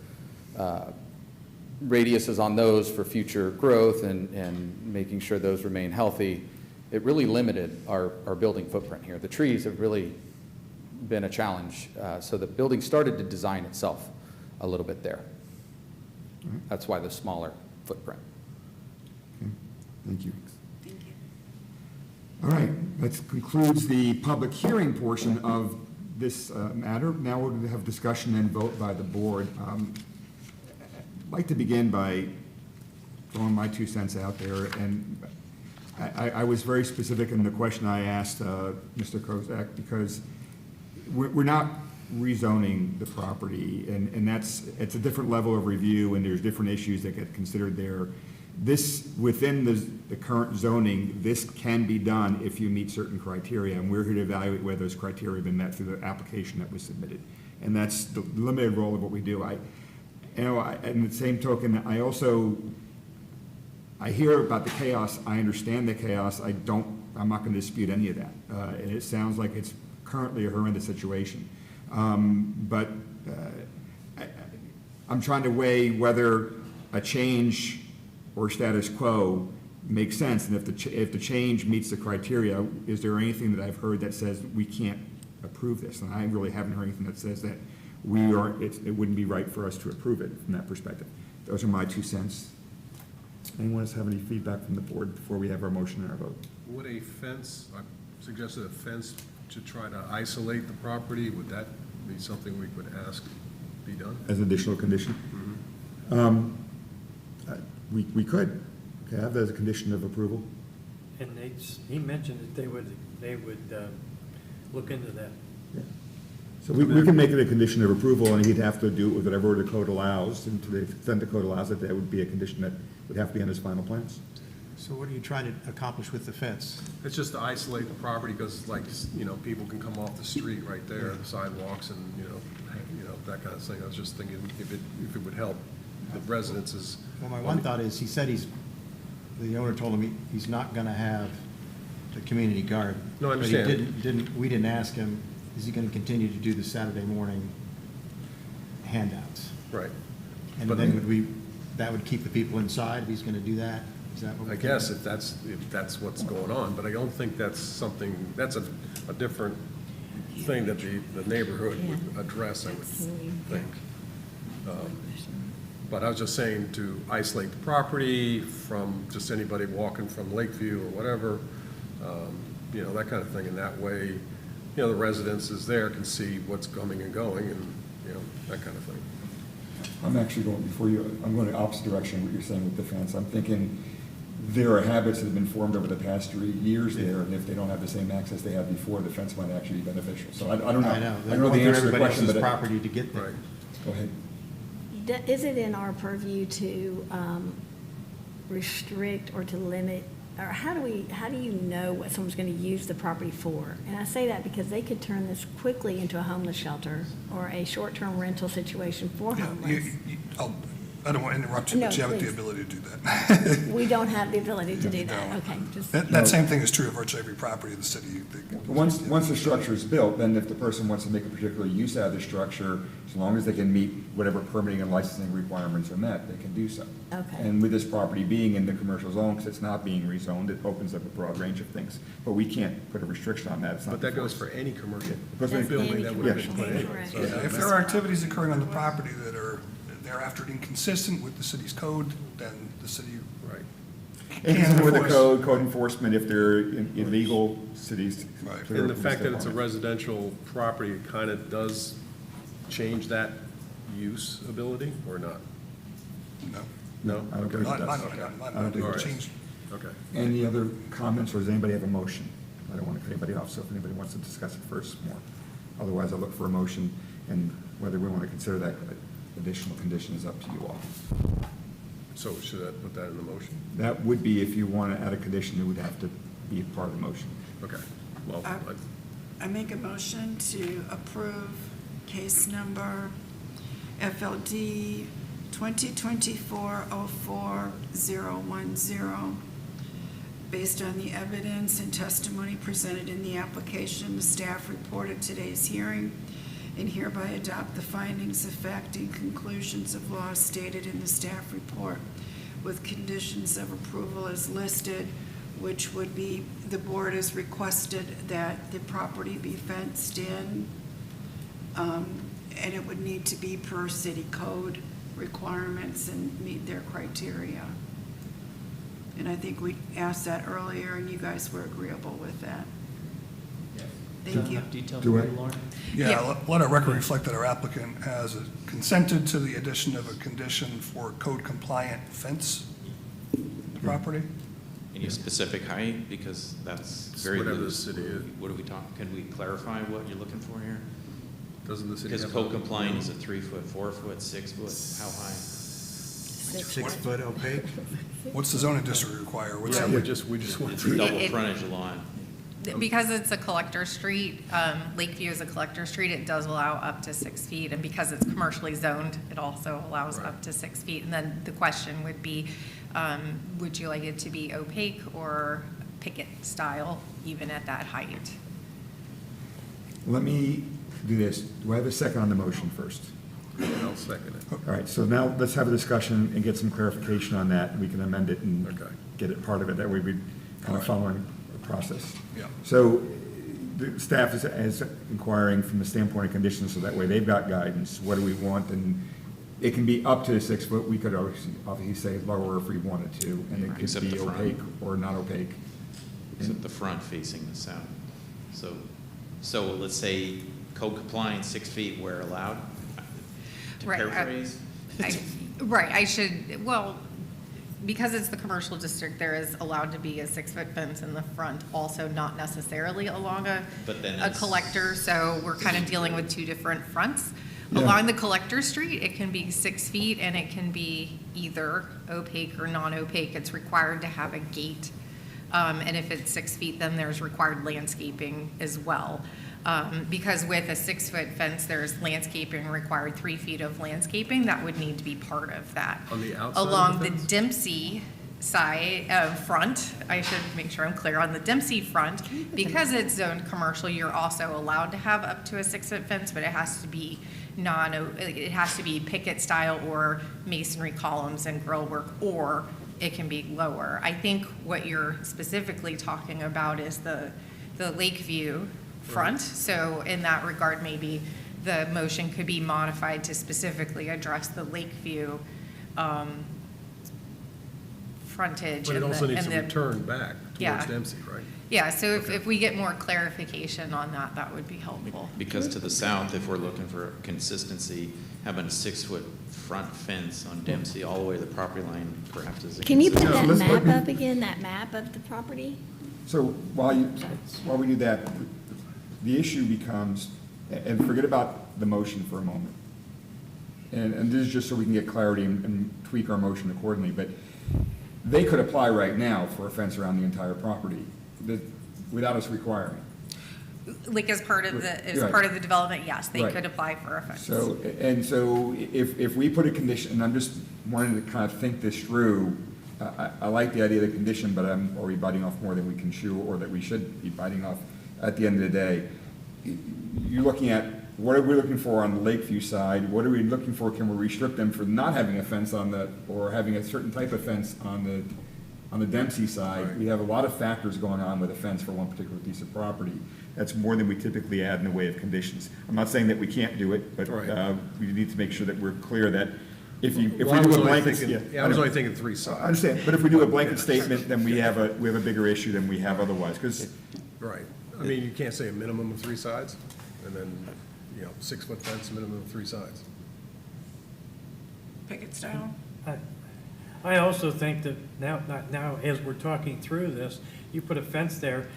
Speaker 14: radiuses on those for future growth and making sure those remain healthy, it really limited our building footprint here. The trees have really been a challenge. So the building started to design itself a little bit there. That's why the smaller footprint.
Speaker 2: Okay. Thank you. Thank you. All right, that concludes the public hearing portion of this matter. Now we'll have discussion and vote by the board. I'd like to begin by throwing my 2 cents out there, and I was very specific in the question I asked Mr. Kozak, because we're not rezoning the property, and it's a different level of review, and there's different issues that get considered there. This, within the current zoning, this can be done if you meet certain criteria, and we're here to evaluate whether those criteria have been met through the application that was submitted. And that's the limited role of what we do. In the same token, I hear about the chaos. I understand the chaos. I'm not going to dispute any of that. And it sounds like it's currently a horrendous situation. But I'm trying to weigh whether a change or status quo makes sense. And if the change meets the criteria, is there anything that I've heard that says we can't approve this? And I really haven't heard anything that says that it wouldn't be right for us to approve it from that perspective. Those are my 2 cents. Anyone else have any feedback from the board before we have our motion and our vote?
Speaker 1: Would a fence, I suggested a fence to try to isolate the property, would that be something we could ask be done?
Speaker 2: As an additional condition? We could have that as a condition of approval.
Speaker 4: And he mentioned that they would look into that.
Speaker 2: Yeah. So we can make it a condition of approval, and he'd have to do it with whatever the code allows, and to the extent the code allows it, that would be a condition that would have to be on his final plans.
Speaker 5: So what are you trying to accomplish with the fence?
Speaker 1: It's just to isolate the property, because people can come off the street right there, the sidewalks, and, that kind of thing. I was just thinking if it would help the residences.
Speaker 5: Well, my one thought is, he said the owner told him he's not going to have the community garden.
Speaker 1: No, I understand.
Speaker 5: But we didn't ask him, is he going to continue to do the Saturday morning handouts?
Speaker 1: Right.
Speaker 5: And then that would keep the people inside if he's going to do that? Is that what?
Speaker 1: I guess if that's what's going on, but I don't think that's a different thing that the neighborhood would address, I would think. But I was just saying to isolate the property from just anybody walking from Lakeview or whatever, that kind of thing. And that way, the residences there can see what's coming and going, and, that kind of thing.
Speaker 2: I'm actually going, before you, I'm going the opposite direction of what you're saying with the fence. I'm thinking there are habits that have been formed over the past 3 years there, and if they don't have the same access they had before, the fence might actually be beneficial. So I don't know.
Speaker 5: I know.
Speaker 2: I don't know the answer to the question, but.
Speaker 5: Property to get there.
Speaker 2: Go ahead.
Speaker 3: Is it in our purview to restrict or to limit, or how do you know what someone's going to use the property for? And I say that because they could turn this quickly into a homeless shelter or a short-term rental situation for
Speaker 15: Yeah,
Speaker 3: homeless.
Speaker 15: I don't want to interrupt you,
Speaker 3: No,
Speaker 15: but you have the
Speaker 3: please.
Speaker 15: ability to do that.
Speaker 3: We don't have the ability to do that,
Speaker 15: No.
Speaker 3: okay. Just
Speaker 15: That same thing is true of virtually every property in the city.
Speaker 2: Once the structure is built, then if the person wants to make a particular use out of the structure, as long as they can meet whatever permitting and licensing requirements are met, they can do so.
Speaker 3: Okay.
Speaker 2: And with this property being in the commercial zone, because it's not being rezoned, it opens up a broad range of things. But we can't put a restriction on that. It's not
Speaker 1: But that goes
Speaker 2: enforced.
Speaker 1: for any commercial
Speaker 2: Goes for any
Speaker 1: building that would have been
Speaker 3: commercial,
Speaker 1: put in.
Speaker 3: correct.
Speaker 1: So
Speaker 15: If there are activities occurring on the property that are thereafter inconsistent with the city's code, then the city
Speaker 1: Right.
Speaker 2: Inconsistent with the
Speaker 15: enforce.
Speaker 2: code enforcement, if they're illegal, cities.
Speaker 15: Right.
Speaker 2: clear
Speaker 1: And the
Speaker 2: up
Speaker 1: fact that it's a
Speaker 2: requirement.
Speaker 1: residential property, it kind of does change that use ability, or not?
Speaker 15: No.
Speaker 1: No?
Speaker 2: I don't
Speaker 1: Okay.
Speaker 2: think it
Speaker 15: Not,
Speaker 2: does.
Speaker 15: not,
Speaker 1: Okay.
Speaker 15: not,
Speaker 2: I don't think
Speaker 15: not
Speaker 1: it
Speaker 15: change.
Speaker 1: Okay.
Speaker 2: Any other comments, or does anybody have a motion? I don't want to cut anybody off, so if anybody wants to discuss it first more. Otherwise, I'll look for a motion, and whether we want to consider that additional condition is up to you all.
Speaker 1: So should I put that in the motion?
Speaker 2: That would be, if you want to add a condition, it would have to be part of the motion.
Speaker 1: Okay. Well,
Speaker 18: I make a motion to approve case number FLD 2024-04010, based on the evidence and testimony presented in the application, the staff reported today's hearing, and hereby adopt the findings of fact and conclusions of law stated in the staff report with conditions of approval as listed, which would be, the board has requested that the property be fenced in, and it would need to be per city code requirements and meet their criteria. And I think we asked that earlier, and you guys were agreeable with that. Thank you.
Speaker 6: Details
Speaker 2: Do
Speaker 6: for
Speaker 2: I-
Speaker 6: you, Lauren?
Speaker 15: Yeah, let our record reflect that our applicant has consented to the addition of a condition for code-compliant fence property.
Speaker 19: Any specific height, because that's very
Speaker 1: Whatever the
Speaker 19: loose.
Speaker 1: city is.
Speaker 19: What are we talking, can we clarify what you're looking for here?
Speaker 1: doesn't the city
Speaker 19: Because
Speaker 1: have?
Speaker 19: code compliant is it 3 foot, 4 foot, 6 foot, how high?
Speaker 5: 6-foot opaque?
Speaker 15: What's the zoning district require? What's
Speaker 1: Yeah,
Speaker 15: the-
Speaker 1: we just want
Speaker 19: It's
Speaker 1: to.
Speaker 19: double
Speaker 8: It-
Speaker 19: frontage lawn.
Speaker 8: Because it's a collector street, Lakeview is a collector street, it does allow up to 6 feet. And because it's commercially zoned, it also allows
Speaker 1: Right.
Speaker 8: up to 6 feet. And then the question would be, would you like it to be opaque or picket style, even at that height?
Speaker 2: Let me do this. Do I have a second on the motion first?
Speaker 1: I'll second it.
Speaker 2: All right, so now let's have a discussion and get some clarification on that, and we can amend it and
Speaker 1: Okay.
Speaker 2: get it part of it. That way we kind of following the process.
Speaker 15: Yeah.
Speaker 2: So the staff is inquiring from the standpoint of conditions, so that way they've got guidance. What do we want? And it can be up to 6 foot. We could obviously say lower if we wanted to, and it
Speaker 19: Except
Speaker 2: could be
Speaker 19: the front.
Speaker 2: opaque or not opaque.
Speaker 19: Except the front facing the south. So let's say code compliant, 6 feet where allowed, to
Speaker 8: Right,
Speaker 19: paraphrase?
Speaker 8: Right, I should, well, because it's the commercial district, there is allowed to be a 6-foot fence in the front, also not necessarily along
Speaker 19: But then
Speaker 8: a
Speaker 19: it's-
Speaker 8: collector, so we're kind of dealing with two different fronts.
Speaker 2: Yeah.
Speaker 8: Along the collector street, it can be 6 feet, and it can be either opaque or non-opaque. It's required to have a gate. And if it's 6 feet, then there's required landscaping as well. Because with a 6-foot fence, there's landscaping required, 3 feet of landscaping, that would need to be part of that.
Speaker 1: On the outside of the
Speaker 8: Along the
Speaker 1: fence?
Speaker 8: Dempsey side, front, I should make sure I'm clear, on the Dempsey front, because it's zoned commercial, you're also allowed to have up to a 6-foot fence, but it has to be it has to be picket style or masonry columns and grill work, or it can be lower. I think what you're specifically talking about is the Lakeview front. So in that regard, maybe the motion could be modified to specifically address the Lakeview frontage.
Speaker 1: But it
Speaker 8: and
Speaker 1: also
Speaker 8: the-
Speaker 1: needs
Speaker 8: and
Speaker 1: to
Speaker 8: the-
Speaker 1: return back
Speaker 8: Yeah.
Speaker 1: towards Dempsey, right?
Speaker 8: Yeah, so if we get more clarification on that, that would be helpful.
Speaker 19: Because to the south, if we're looking for consistency, having a 6-foot front fence on Dempsey all the way to the property line perhaps is.
Speaker 3: Can you put
Speaker 2: Yeah,
Speaker 3: that
Speaker 2: let's
Speaker 3: map
Speaker 2: look-
Speaker 3: up again, that map of the property?
Speaker 2: So while we do that, the issue becomes, and forget about the motion for a moment. And this is just so we can get clarity and tweak our motion accordingly, but they could apply right now for a fence around the entire property without us requiring.
Speaker 8: Like as part of
Speaker 2: Right.
Speaker 8: part of the development, yes, they
Speaker 2: Right.
Speaker 8: could apply for a fence.
Speaker 2: So if we put a condition, and I'm just wanting to kind of think this through, I like the idea of the condition, but are we biting off more than we can chew, or that we should be biting off at the end of the day? You're looking at, what are we looking for on the Lakeview side? What are we looking for? Can we restrict them for not having a fence or having a certain type of fence on the Dempsey side? We have a lot of factors going on with a fence for one particular piece of property. That's more than we typically add in the way of conditions. I'm not saying that we can't do it, but we need to make sure that we're clear that if we do a blanket.
Speaker 1: I was only thinking 3 sides.
Speaker 2: I understand, but if we do a blanket statement, then we have a bigger issue than we have otherwise, because.
Speaker 1: Right. I mean, you can't say a minimum of 3 sides, and then, 6-foot fence, minimum of 3 sides.
Speaker 18: Picket style?
Speaker 4: I also think that now, as we're talking through this, you put a fence there,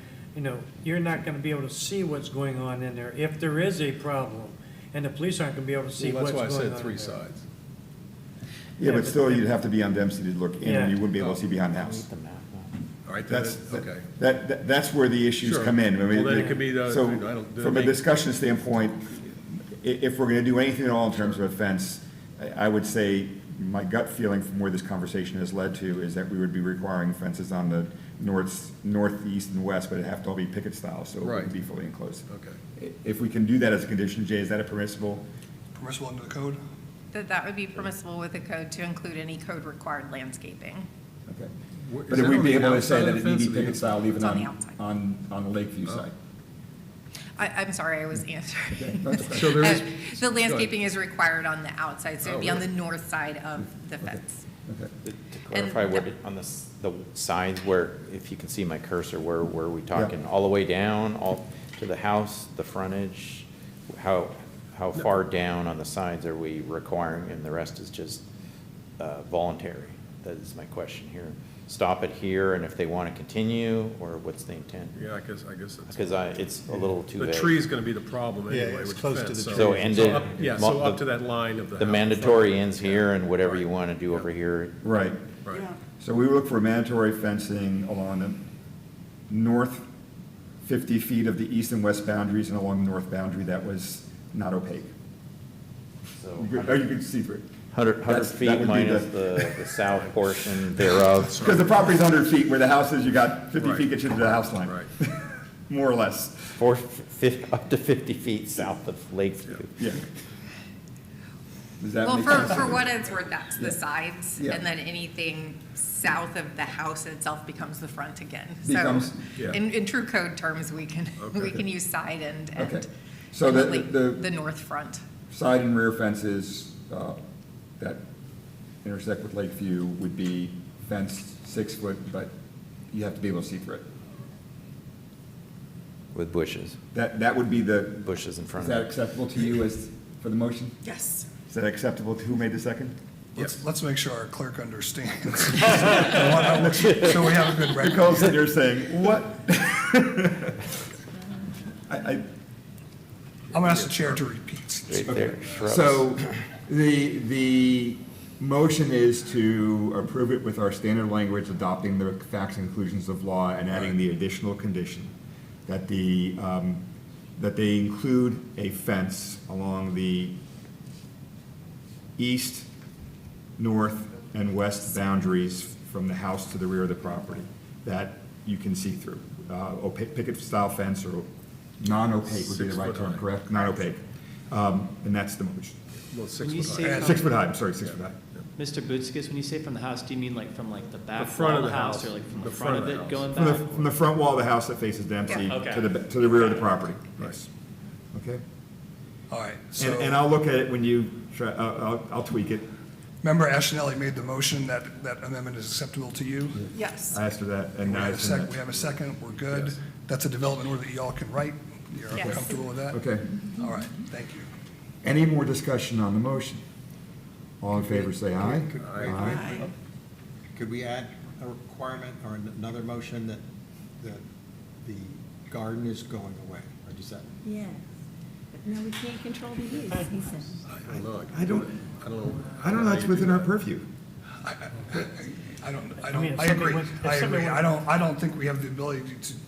Speaker 4: you're not gonna be able to see what's going on in there. If there is a problem, and the police aren't gonna be able to see
Speaker 1: Well,
Speaker 4: what's
Speaker 1: that's
Speaker 4: going
Speaker 1: why
Speaker 4: on
Speaker 1: I said
Speaker 4: in
Speaker 1: 3
Speaker 4: there.
Speaker 1: sides.
Speaker 2: Yeah, but still, you'd have to be on Dempsey to look in, and you wouldn't be able to see behind the house.
Speaker 1: All right, okay.
Speaker 2: That's where the issues
Speaker 1: Sure.
Speaker 2: come in. I mean,
Speaker 1: Well, then it could be the-
Speaker 2: So,
Speaker 1: I don't-
Speaker 2: from a discussion standpoint, if we're gonna do anything at all in terms of a fence, I would say, my gut feeling from where this conversation has led to is that we would be requiring fences on the northeast and west, but it'd have to all be picket style, so it wouldn't
Speaker 1: Right.
Speaker 2: be fully enclosed.
Speaker 1: Okay.
Speaker 2: If we can do that as a condition, Jay, is that a permissible?
Speaker 15: Permissible under the code?
Speaker 8: That would be permissible with the code to include any code-required landscaping.
Speaker 2: Okay.
Speaker 1: Is
Speaker 2: But
Speaker 1: that
Speaker 2: if we'd
Speaker 1: on
Speaker 2: be
Speaker 1: the
Speaker 2: able to
Speaker 1: outside
Speaker 2: say
Speaker 1: of
Speaker 2: that
Speaker 1: the
Speaker 2: it
Speaker 1: fence
Speaker 2: needs
Speaker 1: or the
Speaker 2: picket style even
Speaker 8: It's on the outside.
Speaker 2: on the Lakeview side?
Speaker 8: I'm sorry, I was answering.
Speaker 1: So there is.
Speaker 8: The landscaping is required on the outside, so it'd be on the
Speaker 1: really?
Speaker 8: north side of the fence.
Speaker 2: Okay.
Speaker 19: To clarify, on the sides where, if you can see my cursor, where are we talking? All the way down, all to the house, the frontage? How far down on the sides are we requiring, and the rest is just voluntary? That is my question here. Stop it here, and if they want to continue, or what's the intent?
Speaker 1: Yeah, I guess it's.
Speaker 19: Because it's a little too
Speaker 1: The
Speaker 19: vague.
Speaker 1: tree's gonna be the problem
Speaker 5: Yeah,
Speaker 1: anyway,
Speaker 5: it's
Speaker 1: with the
Speaker 5: close to
Speaker 1: fence.
Speaker 5: the
Speaker 19: So ended.
Speaker 1: So up to that line of the.
Speaker 19: The
Speaker 1: house.
Speaker 19: mandatory ends here, and whatever you want to do over here.
Speaker 2: Right.
Speaker 1: Right.
Speaker 2: So we would look for mandatory fencing along the north 50 feet of the east and west boundaries and along the north boundary that was not opaque.
Speaker 19: So
Speaker 2: You could see through it.
Speaker 19: 100
Speaker 2: That
Speaker 19: feet
Speaker 2: would be
Speaker 19: minus the south portion thereof.
Speaker 2: Because the property's 100 feet, where the house is, you got 50
Speaker 1: Right.
Speaker 2: feet gets you to the house line.
Speaker 1: Right.
Speaker 2: More or less.
Speaker 19: Up to 50 feet south of Lakeview.
Speaker 2: Yeah. Does that
Speaker 8: Well,
Speaker 2: make
Speaker 8: for
Speaker 2: sense?
Speaker 8: what it's worth, that's the sides,
Speaker 2: Yeah.
Speaker 8: and then anything south of the house itself becomes the front again.
Speaker 2: Becomes-
Speaker 8: So,
Speaker 1: yeah.
Speaker 8: in true code terms, we can
Speaker 1: Okay.
Speaker 8: use side and
Speaker 2: Okay. So
Speaker 8: and
Speaker 2: the
Speaker 8: the north front.
Speaker 2: side and rear fences that intersect with Lakeview would be fenced 6 foot, but you have to be able to see through it.
Speaker 19: With bushes,
Speaker 2: That would be the,
Speaker 19: bushes in front
Speaker 2: is
Speaker 19: of
Speaker 2: that
Speaker 19: it.
Speaker 2: acceptable to you as, for the motion?
Speaker 18: Yes.
Speaker 2: Is that acceptable to, who made the second?
Speaker 15: Let's make sure our clerk understands. So we have a good record.
Speaker 2: Nicole's sitting there saying, what?
Speaker 15: I'm gonna ask the chair to repeat.
Speaker 19: Right there, shrubs.
Speaker 2: So the motion is to approve it with our standard language, adopting the facts and conclusions of law and adding the additional condition that that they include a fence along the east, north, and west boundaries from the house to the rear of the property that you can see through. Opaque, picket-style fence or non-opaque would be the right
Speaker 1: 6 foot
Speaker 2: term,
Speaker 1: high.
Speaker 2: correct? Non-opaque. And that's the motion.
Speaker 1: Well,
Speaker 6: When you
Speaker 1: 6 foot
Speaker 6: say
Speaker 1: high.
Speaker 2: 6 foot high, I'm sorry, 6 foot high.
Speaker 6: Mr. Bootskis, when you say from the house, do you mean like from like the back
Speaker 1: front
Speaker 6: wall
Speaker 1: of
Speaker 6: of the
Speaker 1: the
Speaker 6: house,
Speaker 1: house.
Speaker 6: or like from
Speaker 1: The
Speaker 6: the front of
Speaker 1: front
Speaker 6: it
Speaker 1: of the
Speaker 6: going
Speaker 2: From
Speaker 6: back?
Speaker 2: from the front wall of the house that faces Dempsey
Speaker 6: Yeah. Okay.
Speaker 2: to the rear of the property. Yes. Okay?
Speaker 15: All right, so.
Speaker 2: And I'll look at it when you try, I'll tweak it.
Speaker 15: Member Ashnelli made the motion, that amendment is acceptable to you?
Speaker 18: Yes.
Speaker 2: I asked for that, and
Speaker 15: We
Speaker 2: now
Speaker 15: have a
Speaker 2: it's
Speaker 15: second, we have a second, we're good.
Speaker 1: Yes.
Speaker 15: That's a development order that y'all can write. You're
Speaker 8: Yes.
Speaker 15: comfortable with that?
Speaker 2: Okay.
Speaker 15: All right, thank you.
Speaker 2: Any more discussion on the motion? All in favor, say aye.
Speaker 5: Aye. Could we add a requirement or another motion that the garden is going away? Or does that?
Speaker 3: Yes. But no, we can't control the use, he said.
Speaker 1: I don't know.
Speaker 2: I don't know, that's within our purview.
Speaker 15: I
Speaker 4: mean, if
Speaker 15: I
Speaker 4: somebody
Speaker 15: agree,
Speaker 4: wants- if
Speaker 15: I
Speaker 4: somebody
Speaker 15: agree.
Speaker 4: wants-
Speaker 15: I don't think we have the ability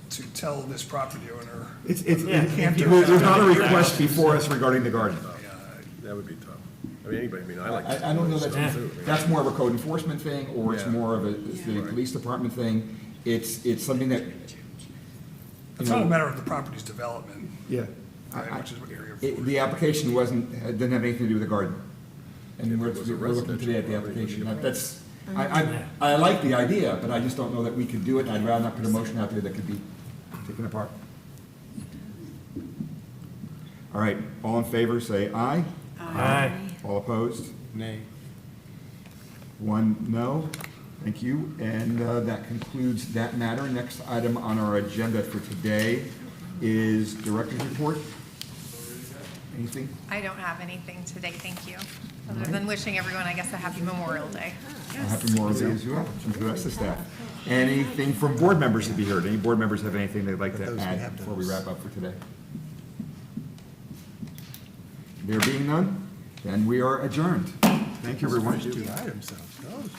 Speaker 15: to tell this property owner.
Speaker 4: Yeah.
Speaker 2: There's not a request before us regarding the garden.
Speaker 1: That would be tough. I mean, anybody, I mean, I like.
Speaker 2: I don't know that's more of a code enforcement thing, or it's
Speaker 1: Yeah.
Speaker 2: more of a city police department thing. It's something that,
Speaker 15: It's not a matter of the property's development,
Speaker 2: yeah.
Speaker 15: right, which is what area
Speaker 2: The application didn't have anything to do with the garden. And
Speaker 1: If
Speaker 2: we're
Speaker 1: it was a
Speaker 2: we're looking today at the
Speaker 1: residential,
Speaker 2: application.
Speaker 1: probably
Speaker 2: That's, I like the idea, but I just don't know that we could do it, and I'd rather not put a motion out there that could be taken apart. All right, all in favor, say aye.
Speaker 4: Aye.
Speaker 2: All opposed?
Speaker 5: Nay.
Speaker 2: One no. Thank you. And that concludes that matter. Next item on our agenda for today is director's report. Anything?
Speaker 8: I don't have anything today, thank you. Other than wishing everyone, I guess, a happy Memorial Day.
Speaker 2: Happy Memorial Day as well, to the rest of the staff. Anything from board members to be heard? Any board members have anything they'd like to add before we wrap up for today? There being none, then we are adjourned. Thank you, everyone.
Speaker 1: Two items, though. Those were